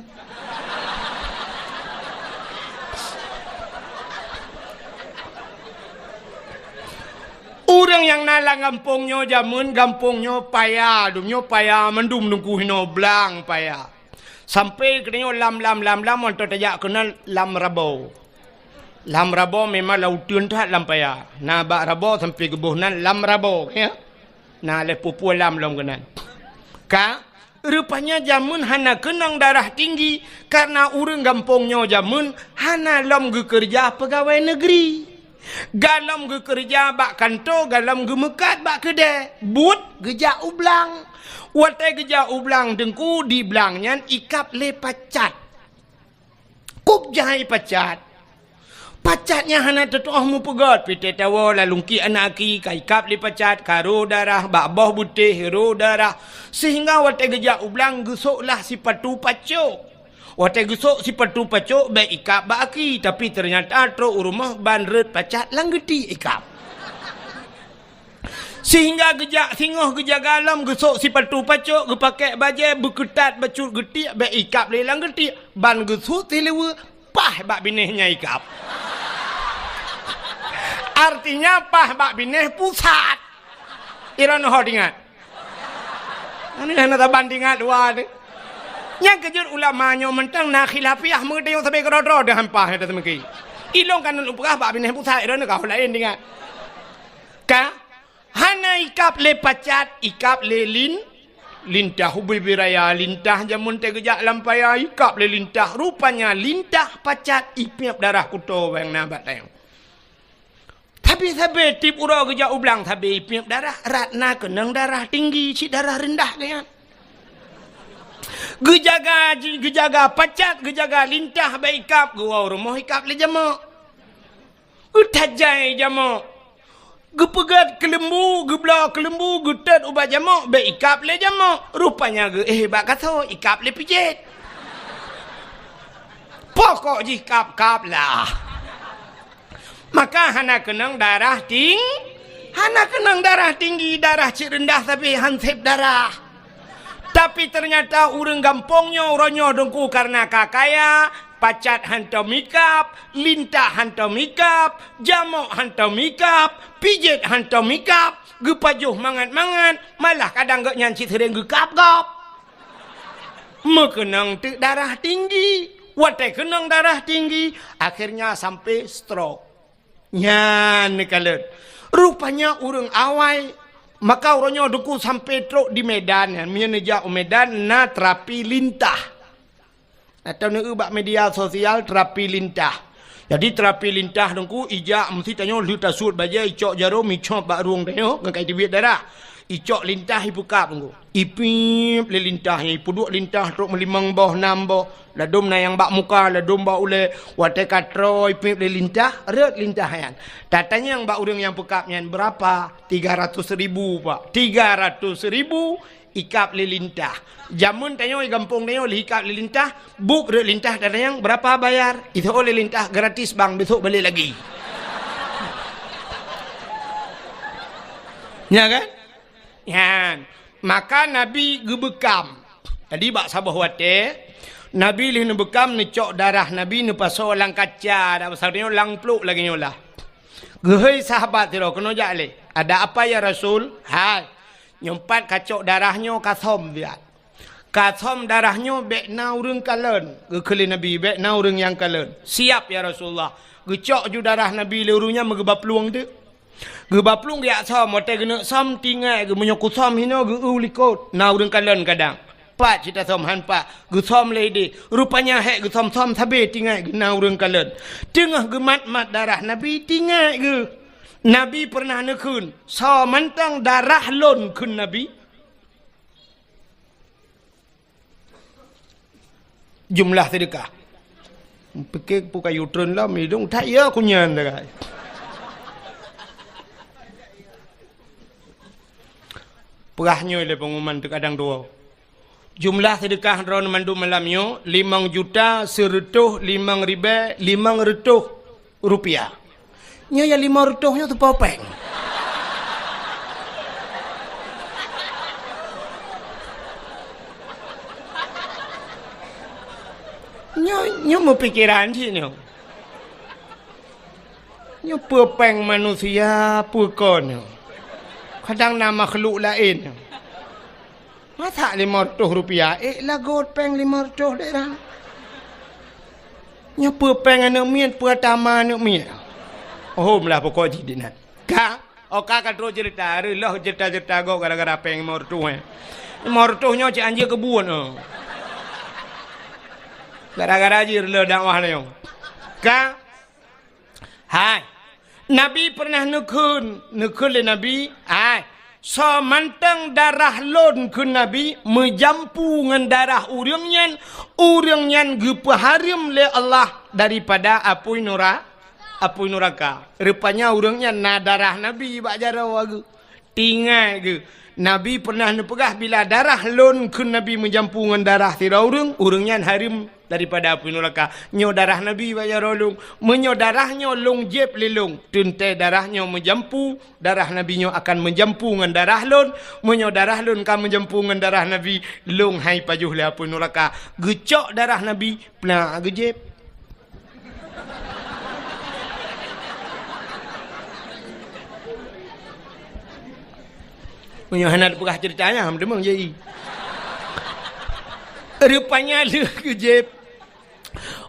Orang yang nalang kampungnya jamun kampungnya payah, dumnya payah mendum nungku hino blang payah. Sampai kena lam untuk tajak kenal lam rabo. Lam rabo memang lautan tak lam payah. Nah bak rabo sampai kebuhnan lam rabo ya. Nah le pupu lam kenan. Ka rupanya jamun hana kenang darah tinggi karena orang kampungnya jamun hana lam kerja pegawai negeri. Galam ge kerja bak kantor, galam ge mekat bak kedai. But geja ublang. Watai geja ublang dengku di belangnya ikap le pacat. Kup jahai pacat. Pacatnya hana tetuah mu pegat. Pite tawa lalungki anaki kai kap le pacat karo darah bak boh butih hero darah. Sehingga watai geja ublang gesoklah si patu pacok. Watai gusok si patu pacok baik ikap baki tapi ternyata tro rumah banret pacat langgeti ikap. Sehingga gejak singoh gejak galam gusok si patu pacok gepakai baje berketat bacut getik baik ikap le langgeti ban gusok tilewa pah bak binehnya ikap. Artinya pah bak bineh pusat. Irano hodingat. Ini hanya bandingan dua ni. Yang kejut ulamanya mentang nak khilafiyah mengerti yang sampai kerodro dah hampah ada temaki. Ilong kan upah bak bineh pusat irano kau lain dengan. Ka hana ikap le pacat ikap le lin Lintah hubi biraya, lintah jamun te gejak lampaya, ikap le lintah. Rupanya lintah pacat ipiap darah kuto bang nabat tayang. Tapi tip ura gejak ublang tapi ipiap darah. Ratna kenang darah tinggi, si darah rendah kaya. Gejaga pacat, gejaga lintah baikap. Gua rumah ikap le jamak. Utajai jamak. Gepegat kelembu, gebla kelembu, getat ubat jamak, ikap le jamak. Rupanya bak kata ikap le pijit. Pokok je kap lah. Maka hana kenang darah tinggi, darah cik rendah tapi hansip darah. Tapi ternyata orang gampongnya, orangnya dengku karena kakaya. Pacat hantar mikap, lintah hantar mikap, jamok hantar mikap, pijit hantar mikap, gepajuh mangat-mangat, malah kadang gak nyanci sering gekap-gap. Mekenang darah tinggi, watai kenang darah tinggi, akhirnya sampai stroke. Nyan kalian. Rupanya orang awai, maka orangnya duku sampai stroke di Medan, menyeja Medan na terapi lintah. Atau nak ubah media sosial terapi lintah. Jadi terapi lintah dengku ijak mesti tanya lu tasut baja icok jarum icok bak ruang tanya ngakai tibit darah. Icok lintah ibuka dengku. Ipip le lintah ni puduk lintah truk melimang boh enam boh. Ladum na yang bak muka ladum bak ule watai katro ipip le lintah red lintah yan. Tatanya yang bak urang yang pekap yan berapa? 300.000 Pak. 300.000 ikap le lintah. Jamun tanya gampung tanya ikap le lintah, buk re lintah dan yang berapa bayar? Itu oleh lintah gratis bang, besok balik lagi. Ya kan? Ya. Maka Nabi gebekam. Tadi bak sabah wate, Nabi lih bekam ni cok darah Nabi ni paso lang kaca, dak pasal ni lang pluk lagi nyolah. Gehei sahabat tiro kena jale. Ada apa ya Rasul? Hai. Nyempat kacok darahnya kasom dia. Kasom darahnya bekna urang kalen. Gekeli Nabi bekna urang yang kalen. Siap ya Rasulullah. Gecok ju darah Nabi lerunya megeba peluang tu. Geba peluang dia som mote gena som tinggal ge menyoku som hino ge ulikot. Na urang kalen kadang. Pat cita som han pak. Ge som lady. Rupanya hek ge som sabe tinggal ge na urang kalen. Tengah ge mat darah Nabi tinggal ge. Nabi pernah nekun. So mentang darah lon kun Nabi. Jumlah sedekah. Pikir bukan U-turn lah. Midung tak ya kunyan dah. Perahnya oleh pengumuman terkadang dua. Jumlah sedekah ron mandu malamnya 5 juta 100 5.500 rupiah. Nya ya 500 nya tu popeng. Nyo mau pikiran sih nyo. Nyo popeng manusia pukon. Kadang nama makhluk lain. Masa 500 rupiah? Lagot peng 500 dek dah. Nyo popeng anak mian pertama anak mian. Oh melah pokok jidinat. Kak, oka katro cerita, relah cerita go gara-gara peng 500. 500 nyo cik anjir kebun. Gara-gara jir le dakwah ni. Ka? Hai. Nabi pernah nekun le Nabi. Hai. So mantang darah lon kun Nabi menjampu ngan darah urang nyan gepaharim le Allah daripada apui neraka. Rupanya urang nyan na darah Nabi bak jara wagu. Tinggal ge. Nabi pernah nepegah bila darah lon kun Nabi menjampu ngan darah tira urang nyan harim daripada api neraka. Nyo darah Nabi bayar rolong. Menyo darahnya long jeb lelong. Tuntai darahnya menjampu. Darah Nabi nyo akan menjampu dengan darah lon. Menyo darah lon kan menjampu dengan darah Nabi. Long hai pajuh le api neraka. Gecok darah Nabi. Pelak gejeb. Menyo hanat pegah ceritanya. Hamdemang jadi. Rupanya le gejeb.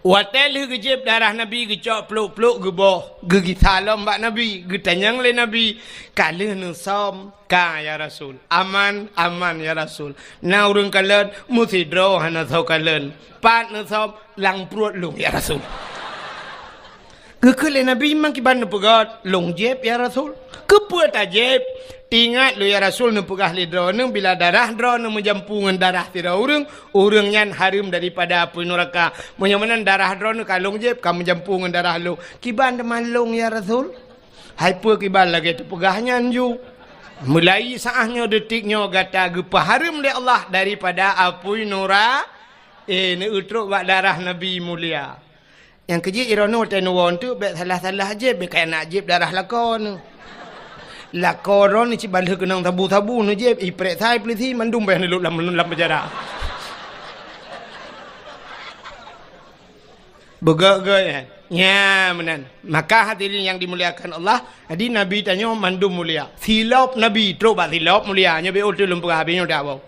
Watel gejib darah Nabi gecok peluk-peluk geboh. Gigi salam bak Nabi. Getanyang le Nabi. Kala nusom. Ka ya Rasul. Aman, aman ya Rasul. Na urang kalen. Musidro hana thau kalen. Pat nusom. Lang perut lung ya Rasul. Kekele Nabi mang kiban nepegat. Lung jeb ya Rasul. Kepuat ajeb. Ingat lu ya Rasul nu pegah lidro nu bila darah dro nu menjampungan darah tira urang nyan harum daripada api neraka menyamanan darah dro nu kalung jeb kamu jampungan darah lu kiban demalung ya Rasul hai pu kiban lagi tu pegahnya anju mulai saahnya detiknya gata gepah harum de Allah daripada api neraka ni utruk bak darah Nabi mulia yang keji irono tenuwon tu bet salah-salah jeb be kaya nak jeb darah lakon la koron ni cibal kenang tabu-tabu ni je iprek thai peliti mandum bayang ni lam penjara begak-gak ya menan maka hadirin yang dimuliakan Allah jadi Nabi tanya mandum mulia silap Nabi terus bak silap mulia nya be utul lempah habisnya dah bau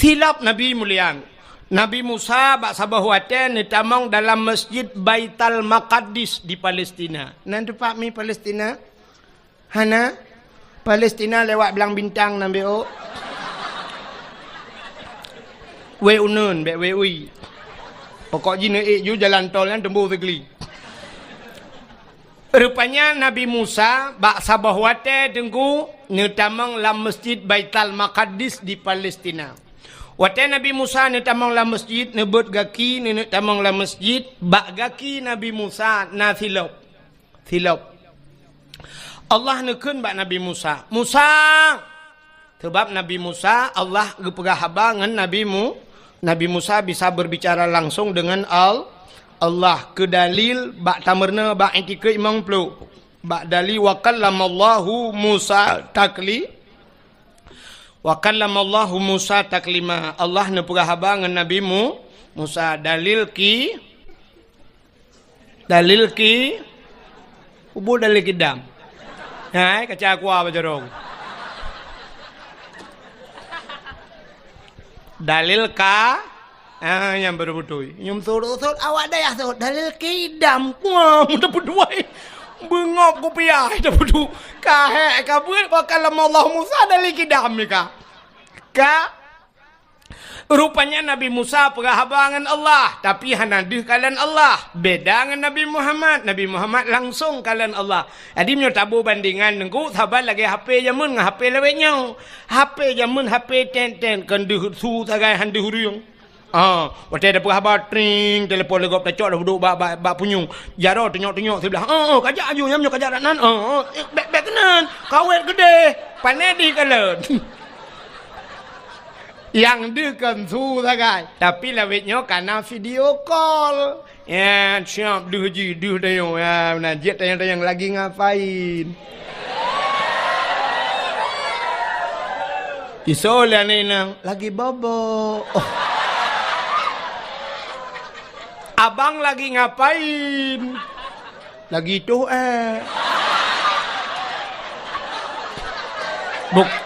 silap Nabi mulia Nabi Musa bak sabah waten ni tamang dalam masjid Baitul Maqdis di Palestina nan tempat mi Palestina Hana Palestina lewat belang bintang nambe o. We unun be we ui. Pokok jina ju jalan tol kan tembu segli. Rupanya Nabi Musa bak sabah wate dengku netamang lam masjid Baitul Maqdis di Palestina. Wate Nabi Musa netamang lam masjid nebut gaki netamang lam masjid bak gaki Nabi Musa na silop. Silop. Allah nekun bak Nabi Musa. Musa. Sebab Nabi Musa Allah gepegah haba ngan Nabi Musa bisa berbicara langsung dengan Allah ke dalil bak tamerna bak intikre imam pelu. Bak dalil wa kallamallahu Musa takli. Wa kallamallahu Musa taklima. Allah nepegah haba ngan Nabi Musa dalil ki ubu dalil kidam. Hai kaca aku apa jorong. Dalil ka yang berbutui. Nyum surut awak dah ya surut dalil kidam. Wah, mudah berdua. Bengok ku piah dah berdu. Ka ka buat kalau Allah Musa dalil kidam ni ka. Rupanya Nabi Musa perahabangan Allah. Tapi hanadih kalian Allah. Beda dengan Nabi Muhammad. Nabi Muhammad langsung kalian Allah. Jadi punya tabu bandingan. Nengku sahabat lagi HP jamun dengan HP lewetnya. HP jamun HP ten-ten. Kenduh su tagai handuh hurung. Waktu ada perahabat tring. Telepon legop tacok dah duduk bak punyung. Jaro tengok-tengok sebelah. Kajak aju. Nyamnya kajak nan. Bek kenan. Kawet gede. Panedi kalian. Yang dekan su sagai. Tapi lawitnya karena video call. Ya, siap duh dayung. Ya, najib tayang lagi ngapain. Isolah ni nang lagi bobo. Abang lagi ngapain? Lagi tu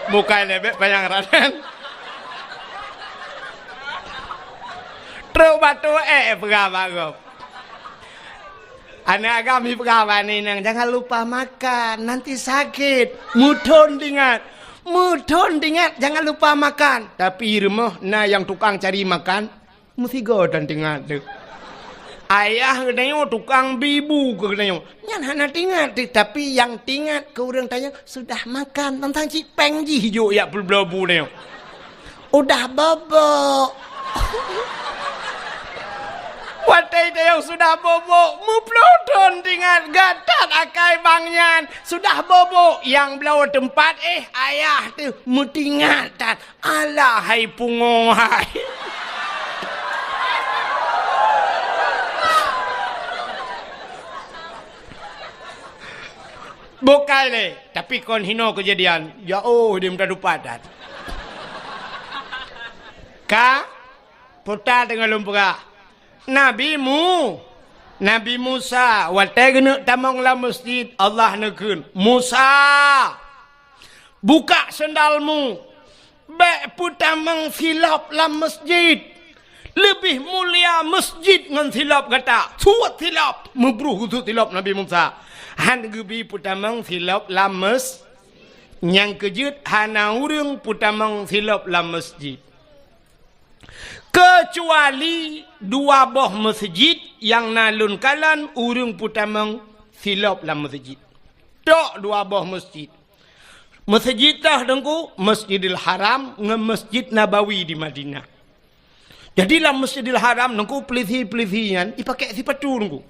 bukan lebih banyak radan. Terus batu pegawai. Anak kami pegawai ni nang jangan lupa makan nanti sakit. Mudon ingat, jangan lupa makan. Tapi rumah na yang tukang cari makan mesti godan ingat tu. Ayah katanya tukang bibu katanya. Nyan hana tingat tapi yang tingat ke orang tanya sudah makan tentang cik peng ji hijau ya belum ni. Udah bobo. Watai yang sudah bobo, muplodon dengan gatat akai bangyan. Sudah bobo, yang belau tempat ayah tu mutingatan. Alah hai pungohai. Bukan le, tapi kon hino kejadian. Ya dia minta dupadan. Ka putar dengan lumpur. Nabi Musa watai kena tamang la masjid Allah nekun Musa buka sendalmu bek putamang silap la masjid Lebih mulia masjid ngan silap kata. Suat silap. Membruh tu silap Nabi Musa. Han gebi putamang silap lam masjid. Yang kejut hana urang putamang silap lam masjid. Kecuali dua boh masjid yang nalun kalan urang putamang silap lam masjid. Tok dua boh masjid. Masjid dah dengku Masjidil Haram dengan Masjid Nabawi di Madinah. Jadilah Masjidil Haram dengku pelisi-pelisian dipakai sipatu dengku.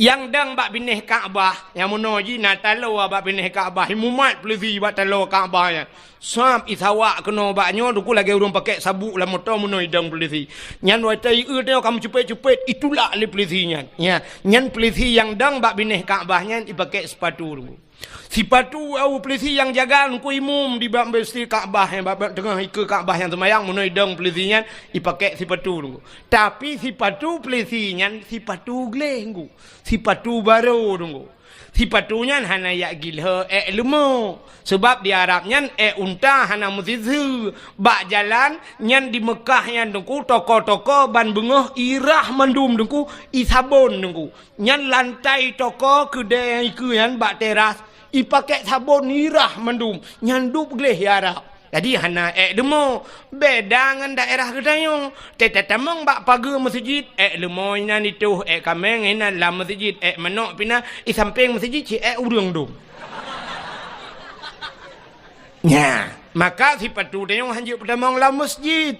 Yang dang bak binih Kaabah yang menuji natalo bak binih Kaabah mumat pelisi bak talo Kaabah ya. Sam isawak kena baknya dengku lagi urang pakai sabuk lah motor menoi dang pelisi. Nyan watai tengok kamu cepet-cepet itulah le pelisinya. Ya, nyan pelisi yang dang bak binih Kaabahnya dipakai sepatu dengku. Sipatu au polisi yang jaga ku imum di besti Kaabah yang tengah ke Kaabah yang semayang menoi dang polisinya dipakai sipatu dulu. Tapi sipatu polisinya sipatu glenggu. Sipatu baru dulu. Sipatunya hana ya gilha lemo. Sebab di Arabnya unta hana musizu. Bak jalan nyan di Mekah yang dengku toko-toko ban bengah irah mandum dengku isabon dengku. Nyan lantai toko kedai ke yang bak teras ipakai sabun irah mendum nyandup gleh Arab. Jadi hana demo beda dengan daerah kedayong. Tetamang bak pagar masjid lemo ina itu kameng ina la masjid menok pina samping masjid ci urang dum. Nya, maka sipatu dayong hanjuk pedamang la masjid.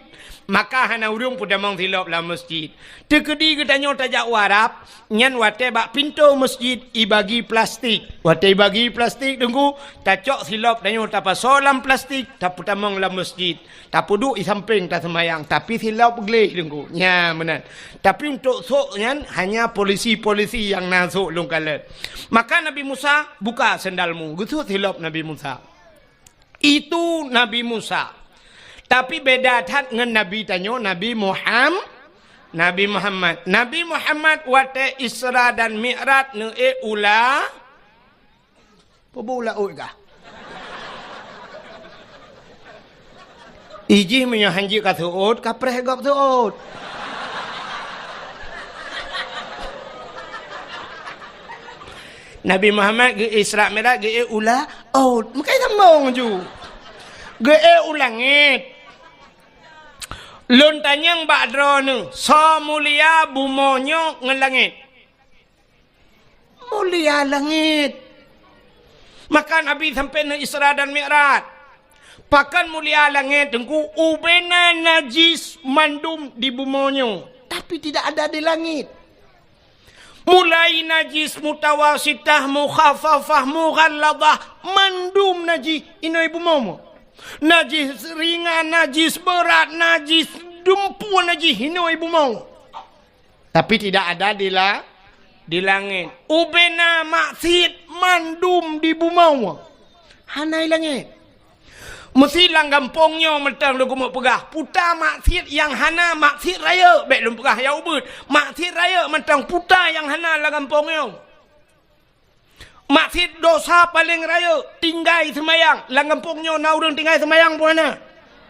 Maka hana urung pedamang silap la masjid. Tekedi kedanyo tajak warap nyan wate bak pintu masjid ibagi plastik. Wate ibagi plastik dengku tacok silap danyo tapa solam plastik tak pedamang la masjid. Tak puduk di samping tak semayang tapi silap gleh dengku. Nya benar. Tapi untuk sok nyan hanya polisi-polisi yang nasuk lungkalet. Maka Nabi Musa buka sendalmu. Gitu silap Nabi Musa. Itu Nabi Musa. Tapi beda tat dengan Nabi tanyo Nabi Muhammad. Nabi Muhammad wate Isra dan Mi'raj ne ula. Pobula uga. Iji menyo hanji ka tuut ka preh gop tuut. Nabi Muhammad ge Isra Mi'raj ge ula out. Makai sambung ju. Ge ulangit. Lontanyang bakdro nu so mulia bumonyo ngelangit. Mulia langit. Maka Nabi sampai na Isra dan Mi'raj. Pakan mulia langit dengku ubena najis mandum di bumonyo. Tapi tidak ada di langit. Mulai najis mutawasitah mukhafafah mughalladah mandum najis inoi bumomo. Najis ringan, najis berat, najis dumpu, najis hino ibu mau. Tapi tidak ada di langit. Ubena maksiat mandum di bumau. Hanai langit. Mesti langgampongnya mentang lu mau pegah. Puta maksiat yang hana maksiat raya. Baik lu pegah ya ubud. Maksiat raya mentang puta yang hana langgampongnya. Maksud dosa paling raya tinggai semayang langampungnya na urang tinggai semayang pun ana.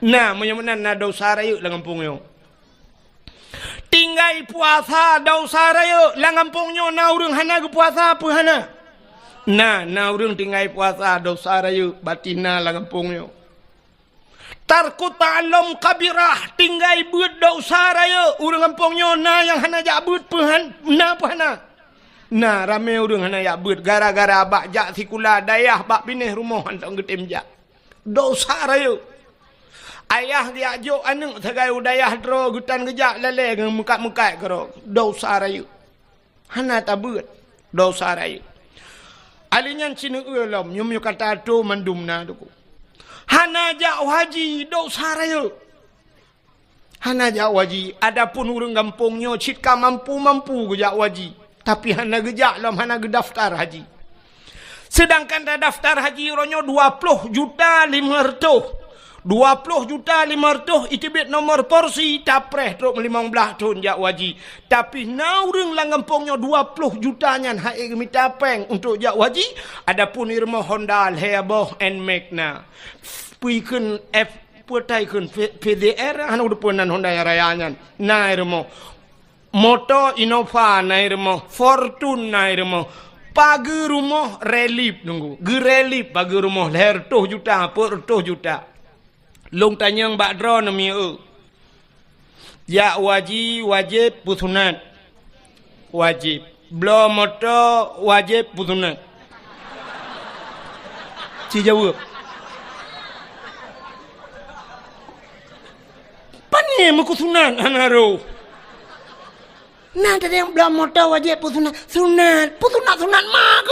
Nah menyemenan na dosa raya langampungnya. Tinggai puasa dosa raya langampungnya na urang hana ke puasa pun hana. Nah na urang tinggai puasa dosa raya batina langampungnya. Tarku ta'alum kabirah tinggai beut dosa raya urang kampungnya na yang hana jabut pun na pun hana. Nah, ramai orang hana yak beut gara-gara bak jak sikula dayah bak binih rumah hantam getim jak. Dosa raya. Ayah dia jok anak segai udayah dro gutan gejak lele dengan mukat-mukat kero. Dosa raya. Hana tak beut. Dosa raya. Alinyan cina ulam nyum kata tu mandumna tu. Hana jak haji dosa raya. Hana jak haji. Adapun urang kampungnya citka mampu-mampu gejak haji. Tapi hana gejak lam hana daftar haji. Sedangkan dah daftar haji ronyo 20 juta 500. 20 juta 500 itibit nomor porsi tapreh truk 15 tahun jak waji. Tapi naureng langampongnya 20 juta nyan haik mitapeng untuk jak waji. Adapun irma Honda Hayaboh and Magna. Puiken putai kun PDR anu depunan Honda Raya nyan nai remo moto Innova nai remo Fortune nai remo pagi rumah relip nunggu gerelip pagi rumah leher 2 juta per 2 juta long tanyang bak dro nami ya wajib putunat wajib belum moto wajib putunat si jawab pani mau sunat anaro nah ada yang belum moto wajib sunat sunat mak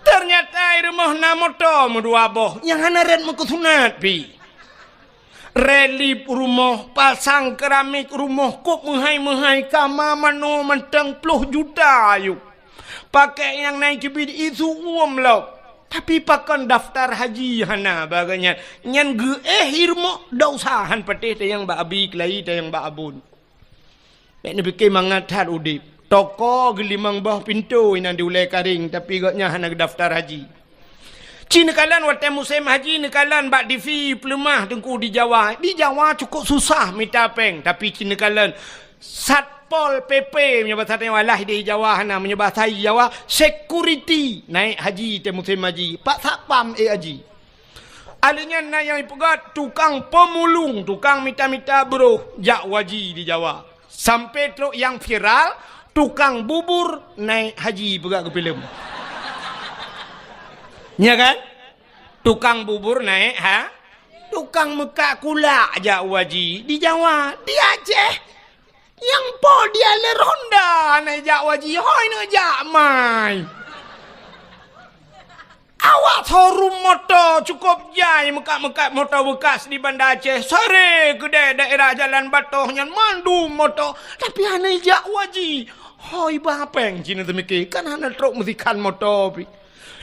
ternyata rumah na moto medua boh yang hanaret mau sunat pi relip rumah pasang keramik rumah kok menghai kama mano menteng 10 juta yuk pakai yang naik kibid itu lo tapi pakai daftar haji hana baganya nyan ge hirmo dausahan patih yang ba abi klai yang ba abun nek ni pikir mangatat udip toko gelimang bah pintu inan diulai karing tapi gaknya hana daftar haji Cina kalan waktu musim haji nekalan bak divi pelemah tengku di Jawa cukup susah minta peng tapi Cina kalan Satpol PP menyebut walah di Jawa hana menyebut Jawa security naik haji te musim haji pak satpam haji alinya na yang ipegat tukang pemulung tukang mita-mita bro jak waji di Jawa sampai truk yang viral tukang bubur naik haji pegak ke film ya kan tukang bubur naik tukang mekak kula aja waji di Jawa di Aceh yang po dia le ronda naik jak waji hoi ne jak mai awak showroom motor cukup jai mekak motor bekas di Banda Aceh sore gede daerah Jalan Batoh yang mandu motor tapi hana jak waji hoi bapeng Cina temiki kan hana truk mesikan motor pi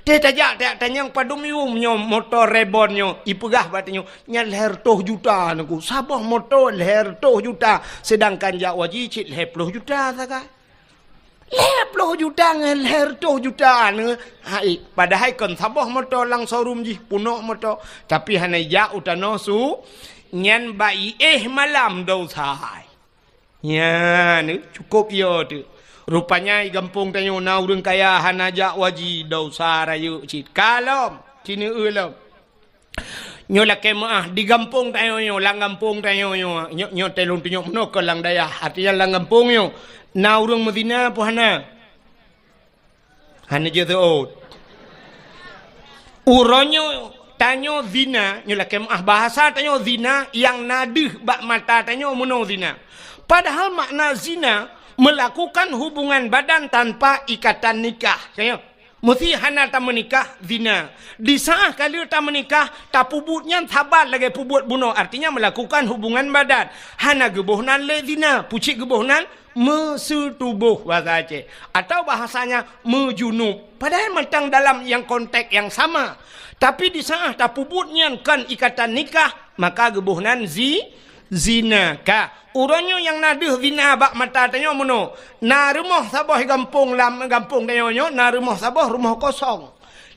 dia tanya padum nyo motor rebonnya ipegah batnya nya leher 2 juta naku sabah motor leher 2 juta sedangkan jak waji cit leher 10 juta saga leher 10 juta ngan leher 2 juta ne hai padahal kon sabah motor lang showroom ji puno motor tapi hana jak utano su nyan bai malam dau sai ya ne cukup yo tu rupanya di kampung tanyo na urang kaya hanajak waji dosa rayu cit kalom cini ulam nyo la kemah di kampung tanyo lang kampung tanyo nyo telung tunyo mno ke lang daya artinya lang kampung yo na urang Medina po hana je teot uronyo tanyo zina nyo la kemah bahasa tanyo zina yang nadih bak mata tanyo mno zina padahal makna zina melakukan hubungan badan tanpa ikatan nikah. Saya mesti hana tak menikah zina. Di saat kali tak menikah tak pubutnya sabar lagi pubut bunuh. Artinya melakukan hubungan badan. Hana gebohnan le zina. Pucik gebohnan mesetubuh bahasa Aceh. Atau bahasanya mejunub. Padahal mentang dalam yang konteks yang sama. Tapi di saat tak pubutnya kan ikatan nikah maka gebohnan zina ka. Uronyo yang nadih zina bak mata tanyo mono. Na rumah sabah gampung tanyo na rumah sabah rumah kosong.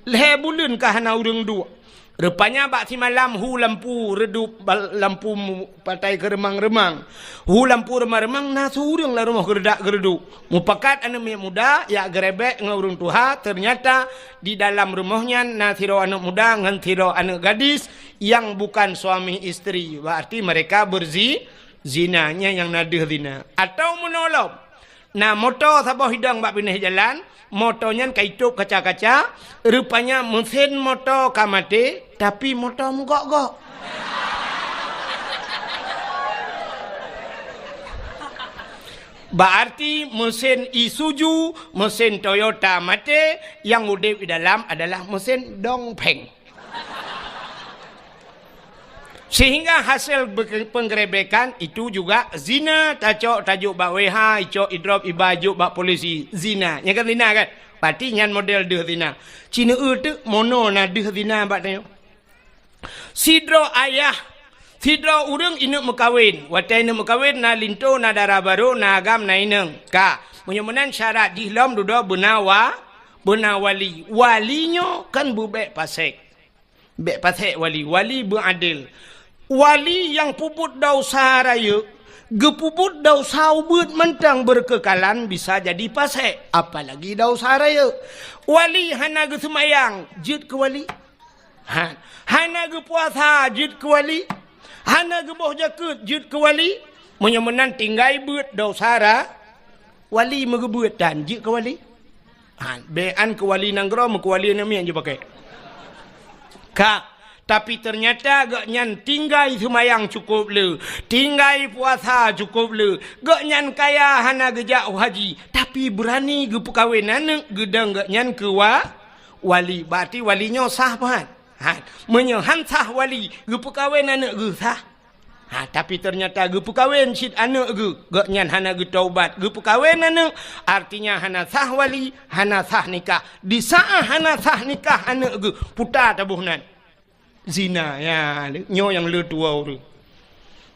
Lehe bulan kah na urang dua. Rupanya bak si malam hu lampu redup lampu patai keremang-remang. Hu lampu remang-remang na surang lah rumah geredak-gereduk. Mupakat anak muda ya gerebek ngurung tuha ternyata di dalam rumahnya na tiro anak muda ngan tiro anak gadis yang bukan suami istri. Berarti mereka zinanya yang nadih zina. Atau menolong. Nah motor sabah hidang bak pindah jalan. Motornya kaitup kaca-kaca. Rupanya mesin motor kamate. Tapi motor menggok-gok. Berarti mesin Isuzu, mesin Toyota mate. Yang udip di dalam adalah mesin dongpeng. Sehingga hasil penggerebekan itu juga zina. Tajuk bak WH, icok idrop ibajuk bak polisi. Zina. Yang kan zina kan? Berarti yang model deh zina. Cina tu mono na deh zina bak tayo. Sidro ayah. Sidro urang inuk mekawin. Watai inuk mekawin na linto na darah baru na agam na ineng. Ka. Menyemenan syarat dihlam duduk benawa. benar wali. Walinya kan bebek pasek. Bek pasek wali. Wali beradil. Wali yang puput dosa raya, gepuput dosa ubud mentang berkekalan bisa jadi pasek. Apalagi dosa raya. Wali hana ge semayang, jid ke wali. Hana ge puasa, jid ke wali. Hana ge boh jakut, jid ke wali. Menyemenan tinggai beut dosa ra. Wali megebeut dan jid ke wali. Bean ke wali nanggro, ke wali namian je pakai. Kak. Tapi ternyata gak nyan tinggai semayang cukup le. Tinggai puasa cukup le. Gak nyan kaya hana gejak haji. Tapi berani ge perkahwin anak gedang gak nyan ke wali. Berarti walinya sah pahat. Menyehan sah wali. Ge perkahwin anak ge sah. Tapi ternyata ge perkahwin sid anak ge. Gak nyan hana ge taubat. Ge perkahwin anak. Artinya hana sah wali. Hana sah nikah. Di saat hana sah nikah anak ge. Putar tabuhnan. Zina ya nyo yang le tua tu.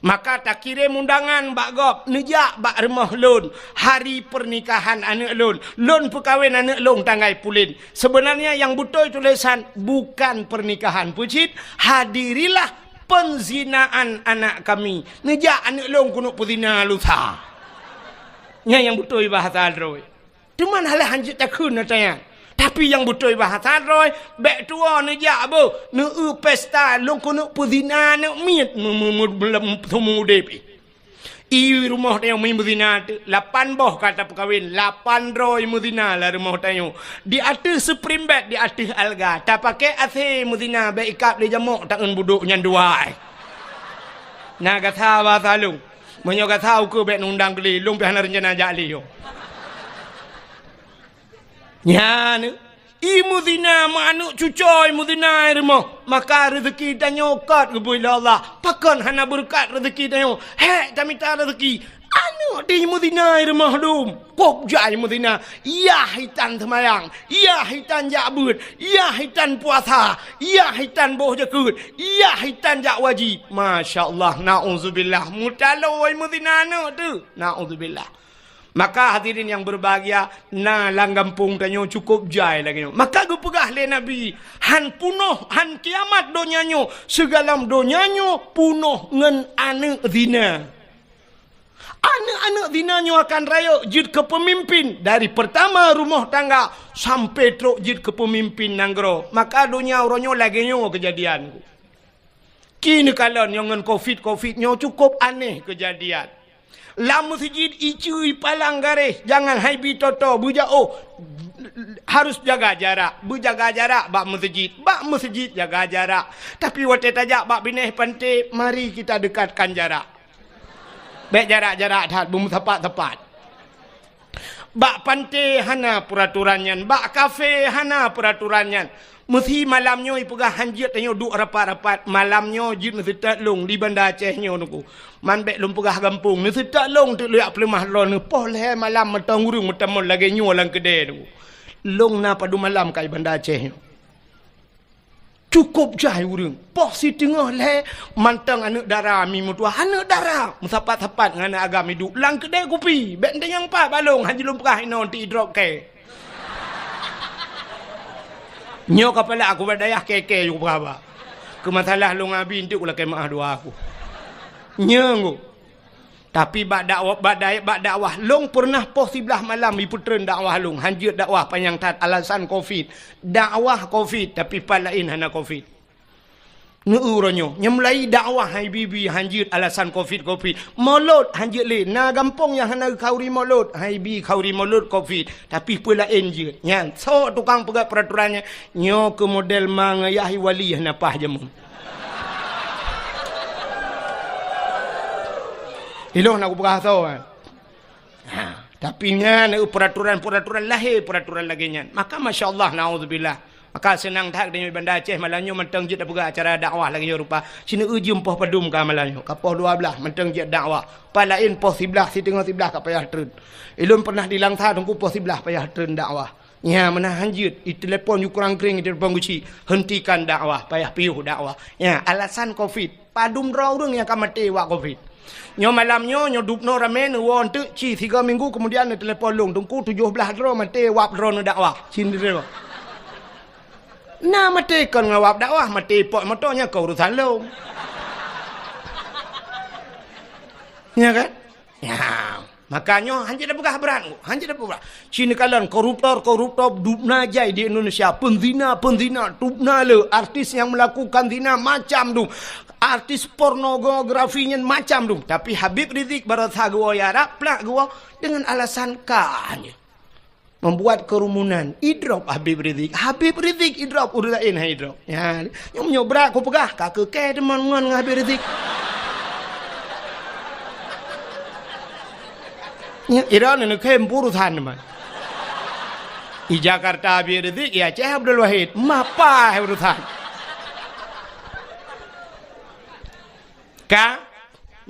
Maka tak kirim undangan bak gop nejak bak rumah lon hari pernikahan anak lon perkahwin anak lon tanggai pulin. Sebenarnya yang betul tulisan bukan pernikahan pucit, hadirilah penzinaan anak kami. Nejak anak lon kuno puzina lusa. Nya yang betul bahasa roy. Cuman halah hanjut takun natanya. Tapi yang betul bahasa roy, bek tua nejak bo, pesta long kono puzina ne miet belum temu depi. I rumah dia main muzina 8 boh kata perkahwin, 800 muzina lah rumah tayo. Di atas supreme bed, di atas alga, tak pakai AC muzina, bek ikap di jamuk tangan buduk nyan dua. Nah kata bahasa long, menyo kata aku bek nundang keli, long pihana rencana jali yo. Ya ni, mudina manuk cucoy mudina rumah. Maka rezeki dan nyokat kepada Allah. Pakan hana berkat rezeki dan nyokat. Hek tak minta rezeki. Anu di mudina rumah dum. Kok jai mudina. Ia hitan semayang. Ia hitan jakbut. Ia hitan puasa. Ia hitan boh jakut. Ia hitan jak wajib. Masya Allah. Na'udzubillah. Mutaloi mudina anu tu. Na'udzubillah. Maka hadirin yang berbahagia, na langgampung tanyo cukup jai lagi. Maka gue pegah le Nabi, han punuh, han kiamat donyanyo, segalam donyanyo punuh ngen anak zina. Anak-anak zinanyo akan raya jid ke pemimpin. Dari pertama rumah tangga, sampai truk jid ke pemimpin nanggro. Maka dunia oronyo lagi nyo kejadian. Kini kalian yang ngen COVID-nyo cukup aneh kejadian. Lama masjid icui palang garis. Jangan haibi toto. Bujak harus jaga jarak. Berjaga jarak bak masjid. Bak masjid jaga jarak. Tapi waktu tajak bak bineh pantai. Mari kita dekatkan jarak. Baik jarak-jarak tak. Tepat. Bak pantai hana peraturannya. Bak kafe hana peraturannya. Mesti malamnya ipegah hanjit tanyo duk rapat-rapat. Malamnya jid mesti tak long di Banda Acehnya nuku. Man bek lum pegah gampung mesti tak long tu liak pelemah lon poh le malam metang urung metamon lagi nyo lang kedai nuku. Long na padu malam kai Banda Acehnya. Cukup jai urung. Poh si tengah le mantang anak dara mi mutua anak dara. Musapat-sapat ngana agam hidup lang kedai kopi. Bek yang pak balong haji lum pegah ino ti drop ke. Nyo kepala aku berdayah keke juga berapa. Kemasalah lu ngabi intik ulah kemah dua aku. Nyo. Tapi bak dakwah long pernah poh sebelah malam iputren dakwah long. Hanjut dakwah panjang tat alasan COVID. Dakwah COVID tapi palain hana COVID. Neuronyo nyemlai dakwah hai bibi hanjut alasan COVID. Molot hanjut le na gampong yang hana kauri molot hai bi kauri molot COVID tapi pula enje nyan so tukang pegat peraturannya nyo ke model mangayahi wali hana pah jamu. Iloh nak berasa kan. Tapi nyan peraturan lahir peraturan lagi nyan. Maka masya-Allah naudzubillah. Maka senang tak dengan Banda Aceh malamnya mentang jid apa acara dakwah lagi rupa. Sini uji poh padum ka malamnya. Ka poh 12 mentang jid dakwah. Palain poh 11 si tengah 11 ka payah tren. Ilun pernah dilangsa tunggu poh 11 payah tren dakwah. Ya menahan jid i telefon yu kurang kering di depan guci. Hentikan dakwah payah piuh dakwah. Ya alasan COVID. Padum raurung yang ka mati wa COVID. Nyo malamnya nyo dupno ramen won tu ci 3 minggu kemudian dia telefon long tungku 17 dro mate wap dro dakwah. Sindiro. Nah mate kon ngawap dakwah mate pok motonya kau urusan long. Ya kan? Ya. Makanya hanya dah begah berat. Hanya dah berat. Cina kalian koruptor dupna jai di Indonesia. Penzina dupna le. Artis yang melakukan zina macam tu. Artis pornografinya macam tu. Tapi Habib Rizik berasa gua ya raplak gua dengan alasan kahnya. Membuat kerumunan. Idrop Habib Rizik idrop urutain idrop. Ya, yang menyobrak aku pegah kakek ke teman dengan Habib Rizik. Iran ini kempur urusan mah. Di Jakarta Habib Rizik ya Aceh Abdul Wahid. Mapa urusan.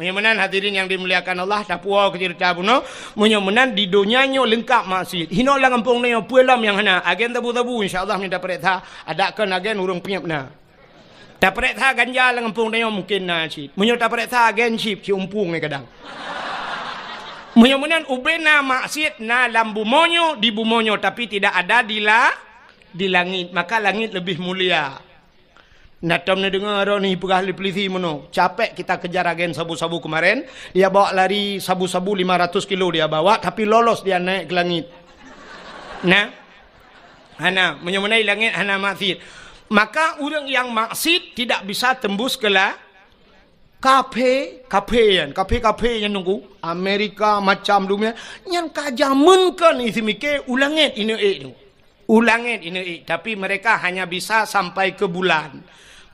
Menyemenan hadirin yang dimuliakan Allah tapua cerita buno menyemenan di dunianya lengkap masjid. Hino lang kampung ni puelam yang hana agen tabu-tabu insyaallah minta perintah adakan agen urang penyap na. Ta perintah ganja lang kampung ni mungkin na sip. Menyo ta perintah agen sip si umpung ni kadang. Menyemenan ubena masjid na lambu monyo di bumonyo tapi tidak ada di langit maka langit lebih mulia. Natam ni dengar ni pegah polisi mono. Capek kita kejar agen sabu-sabu kemarin. Dia bawa lari sabu-sabu 500 kilo dia bawa tapi lolos dia naik ke langit. Nah. Hana menyemenai langit hana masjid. Maka orang yang maksiat tidak bisa tembus ke kafe yang nunggu Amerika macam dunia yang kajamunkan isi mikir ulangit ini tapi mereka hanya bisa sampai ke bulan.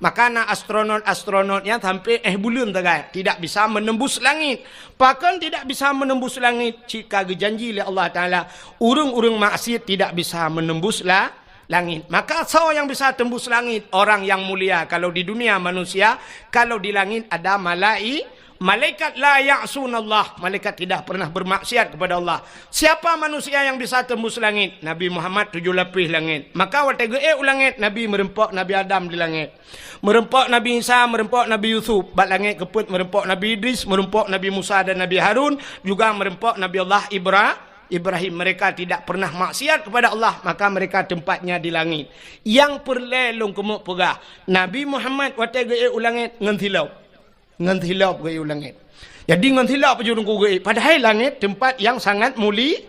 Maka na astronot-astronotnya sampai bulan tidak bisa menembus langit. Bahkan tidak bisa menembus langit jika janji oleh Allah Ta'ala. Urung-urung maksiat tidak bisa menembus langit. Maka yang bisa tembus langit orang yang mulia. Kalau di dunia manusia, kalau di langit ada malaikat la ya'sunallah. Malaikat tidak pernah bermaksiat kepada Allah. Siapa manusia yang bisa tembus langit? Nabi Muhammad 7 lapis langit. Maka waktu langit Nabi merempok Nabi Adam di langit. Merempok Nabi Isa, merempok Nabi Yusuf. Bat langit keput merempok Nabi Idris, merempok Nabi Musa dan Nabi Harun. Juga merempok Nabi Allah Ibrahim. Mereka tidak pernah maksiat kepada Allah. Maka mereka tempatnya di langit. Yang perlelong kemuk pegah. Nabi Muhammad waktu langit ngantilap ke langit. Jadi ngantilap je dengku ke. Padahal langit tempat yang sangat mulia.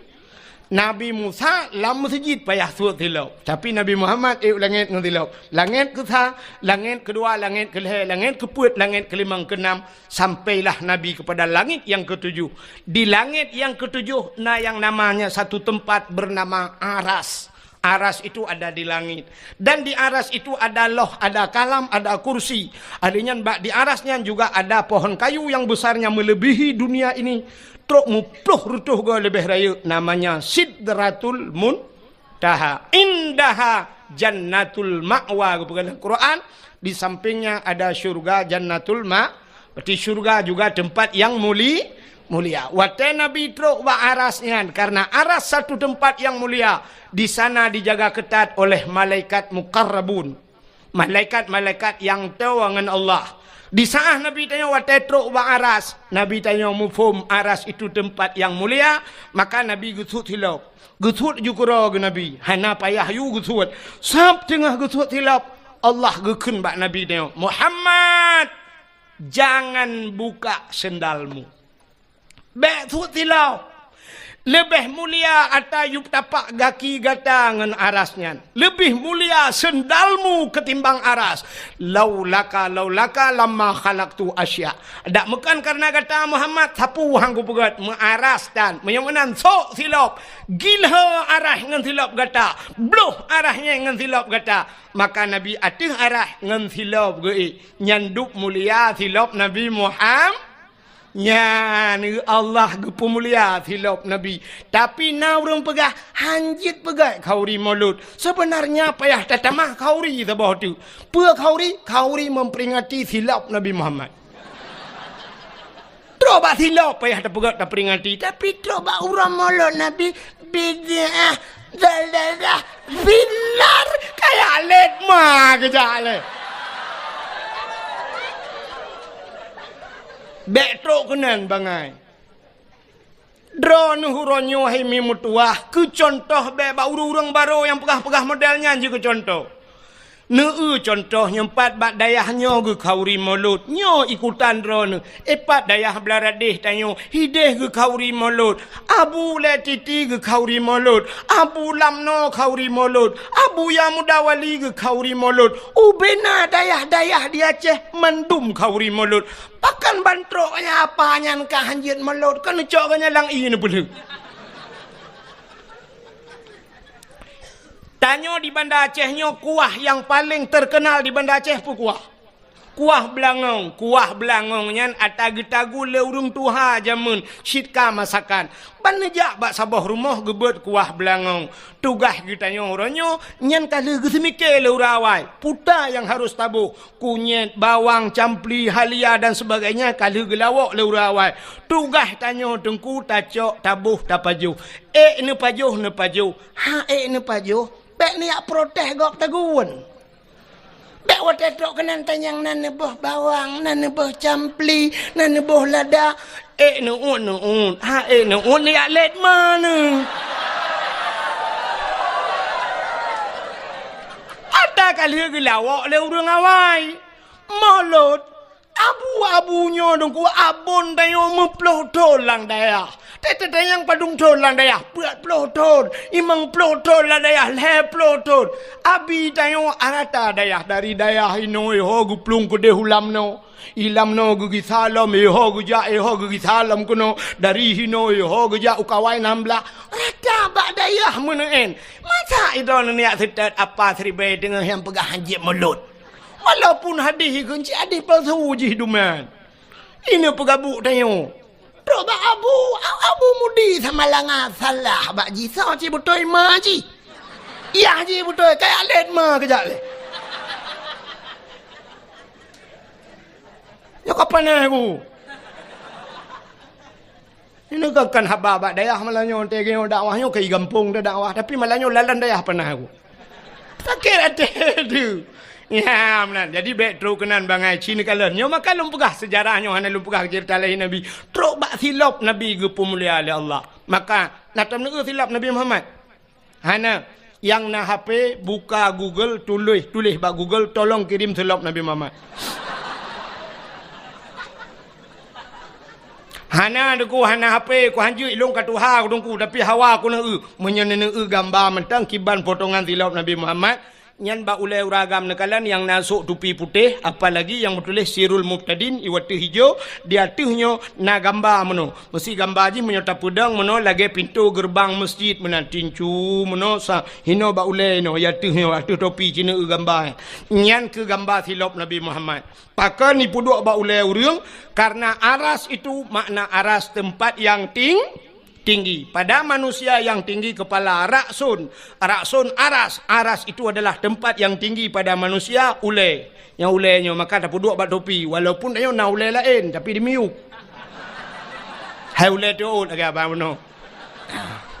Nabi Musa lam masjid payah suat tilap. Tapi Nabi Muhammad langit ngantilap. Langit ke-3, langit kedua, langit ke-4, langit ke-4, langit ke-5, ke-6 sampailah Nabi kepada langit yang ke-7. Di langit yang ke-7 yang namanya satu tempat bernama Aras. Aras itu ada di langit. Dan di aras itu ada loh, ada kalam, ada kursi. Adanya di arasnya juga ada pohon kayu yang besarnya melebihi dunia ini. Truk mupluh rutuh go lebih raya. Namanya Sidratul Muntaha. Indaha Jannatul Ma'wa. Bukan Quran. Di sampingnya ada syurga Jannatul Ma'. Berarti syurga juga tempat yang mulia. Waktu Nabi truk wa arasnya. Karena aras satu tempat yang mulia. Di sana dijaga ketat oleh malaikat muqarrabun. Malaikat-malaikat yang tahu dengan Allah. Di saat Nabi tanya waktu truk wa aras. Nabi tanya mufhum aras itu tempat yang mulia. Maka Nabi gusut hilap. Gusut juga ke Nabi. Hana payah yu gusut. Sab tengah gusut hilap. Allah gekun bak Nabi tanya. Muhammad. Jangan buka sendalmu. Betul tilau. Lebih mulia atayub tapak gaki gata dengan arasnya. Lebih mulia sendalmu ketimbang aras. Laulaka lama khalaqtu asya. Tak bukan karena kata Muhammad sapu hangku pegat mengaras dan menyamanan sok silap. Gilha arah dengan silap gata. Bluh arahnya dengan silap gata. Maka Nabi atih arah dengan silap ge. Nyanduk mulia silap Nabi Muhammad. Ya, ni Allah gepu mulia silap Nabi. Tapi naurung pegah, hanjit pegah kauri mulut. Sebenarnya payah tatamah kauri sebab tu. Pua kauri memperingati silap Nabi Muhammad. Coba silap payah tak peringati. Tapi coba urang mulut Nabi bid'ah dalalah binar kayak let mah kejale. Betrok kenan bangai. Drone huronyo hai mi mutuah. Ke contoh beba urang baru yang pegah-pegah modelnya je ke contoh. Contoh nyempat bak dayahnya ke kauri mulut. Nyo ikutan drone. Epat dayah belaradih tanyo. Hideh ke kauri mulut. Abu letiti ke kauri mulut. Abu lamno kauri mulut. Abu yamudawali ke kauri mulut. Ubena dayah-dayah di Aceh mendum kauri mulut. Pakan bantroknya apa nyan kahanjit mulut. Kan coknya lang ini boleh. Tanyo di Banda Acehnya kuah yang paling terkenal di Banda Aceh pun kuah. Kuah belangong. Kuah belangong nyan atagu-tagu leurung tuha jamun. Sitka masakan. Banejak bak sabah rumah gebet kuah belangong. Tugas kita nyoronyo nyan kala gesemike leurawai. Puta yang harus tabuh. Kunyit, bawang, campli, halia dan sebagainya kala gelawak leurawai. Tugas tanyo tengku tacok tabuh tapajuh. Ne pajuh ne pajuh. Ne pajuh. Bek ni ak protes gok tagun. Bek watetok kenan tanyang nan nebah bawang, nan nebah campli, nan nebah lada. Ne ni ak let mana. Ada kali gelawak le urang awai. Mulut abu-abunya dongku abon tayo meploh tolang daya. Tete yang padung tolang daya. Buat ploh ton. Imang ploh ton lah daya. Le ploh ton. Abi tayo arata daya. Dari daya hino hogu plung kude hulam no. Ilam no gugi salam hogu ja hogu gugi salam kuno. Dari hino hogu ja ukawai nambla. Rata bak daya meneen. Masa itu niat setat apa seribai dengan yang pegah hanjit mulut. Walaupun hadih kunci hadih palsu uji hiduman. Ini pegabuk tayo. Bro bak abu mudi sama langa salah bak ji sao ci betul ma ji. Iya ji betul kayak let ma kejap le. Ya kapan aku? Ini kan haba bak dayah malanyo tegeno dakwahnya ke gampung dah dakwah tapi malanyo lalan dayah pernah aku. Sakit hati tu. Ya, benar. Jadi baik teruk kenan bangai Cina kalian. Nyo makan lumpugah sejarahnya hana lumpugah cerita lain Nabi. Teruk bak silap Nabi ke pemulia oleh Allah. Maka natam nak silap Nabi Muhammad. Hana yang na HP buka Google tulis bak Google tolong kirim silap Nabi Muhammad. Hana deku hana HP ku hanju ilung katuha ku dongku tapi hawa ku na menyene gambar mentang kiban potongan silap Nabi Muhammad. Nyan ba ulai uragam nekalan yang nasuk tupi putih apalagi yang bertulis Sirul Muqtadin iwatu hijau di atasnya na gambar meno mesti gambar ji menyota pedang meno lagi pintu gerbang masjid mena tincu meno sa hino ba ulai no ya tuhnyo atu topi Cina gambar nyan ke gambar silap Nabi Muhammad pakan ni puduk ba ulai urang karena aras itu makna aras tempat yang tinggi. Pada manusia yang tinggi kepala raksun aras itu adalah tempat yang tinggi pada manusia ulai. Yang ulainya maka tak duduk bak topi walaupun dia nak ulai lain tapi dimiuk. Hai ulai tu agak apa meno.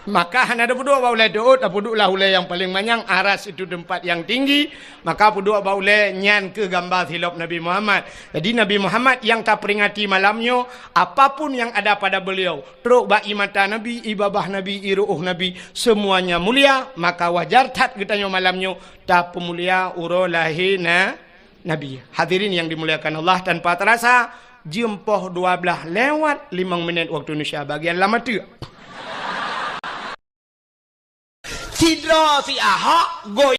Maka hanya ada puduk bak ulai tu puduklah ulai yang paling banyak aras itu tempat yang tinggi maka puduk bak ulai nyan ke gambar silap Nabi Muhammad. Jadi Nabi Muhammad yang tak peringati malamnya apapun yang ada pada beliau teruk bak imata Nabi ibabah Nabi iruh Nabi semuanya mulia maka wajar tak kitanya malamnya tak pemulia urolahina Nabi. Hadirin yang dimuliakan Allah tanpa terasa jempoh 12 lewat 5 menit waktu Indonesia bagian lama tu. Sidra si ahak goy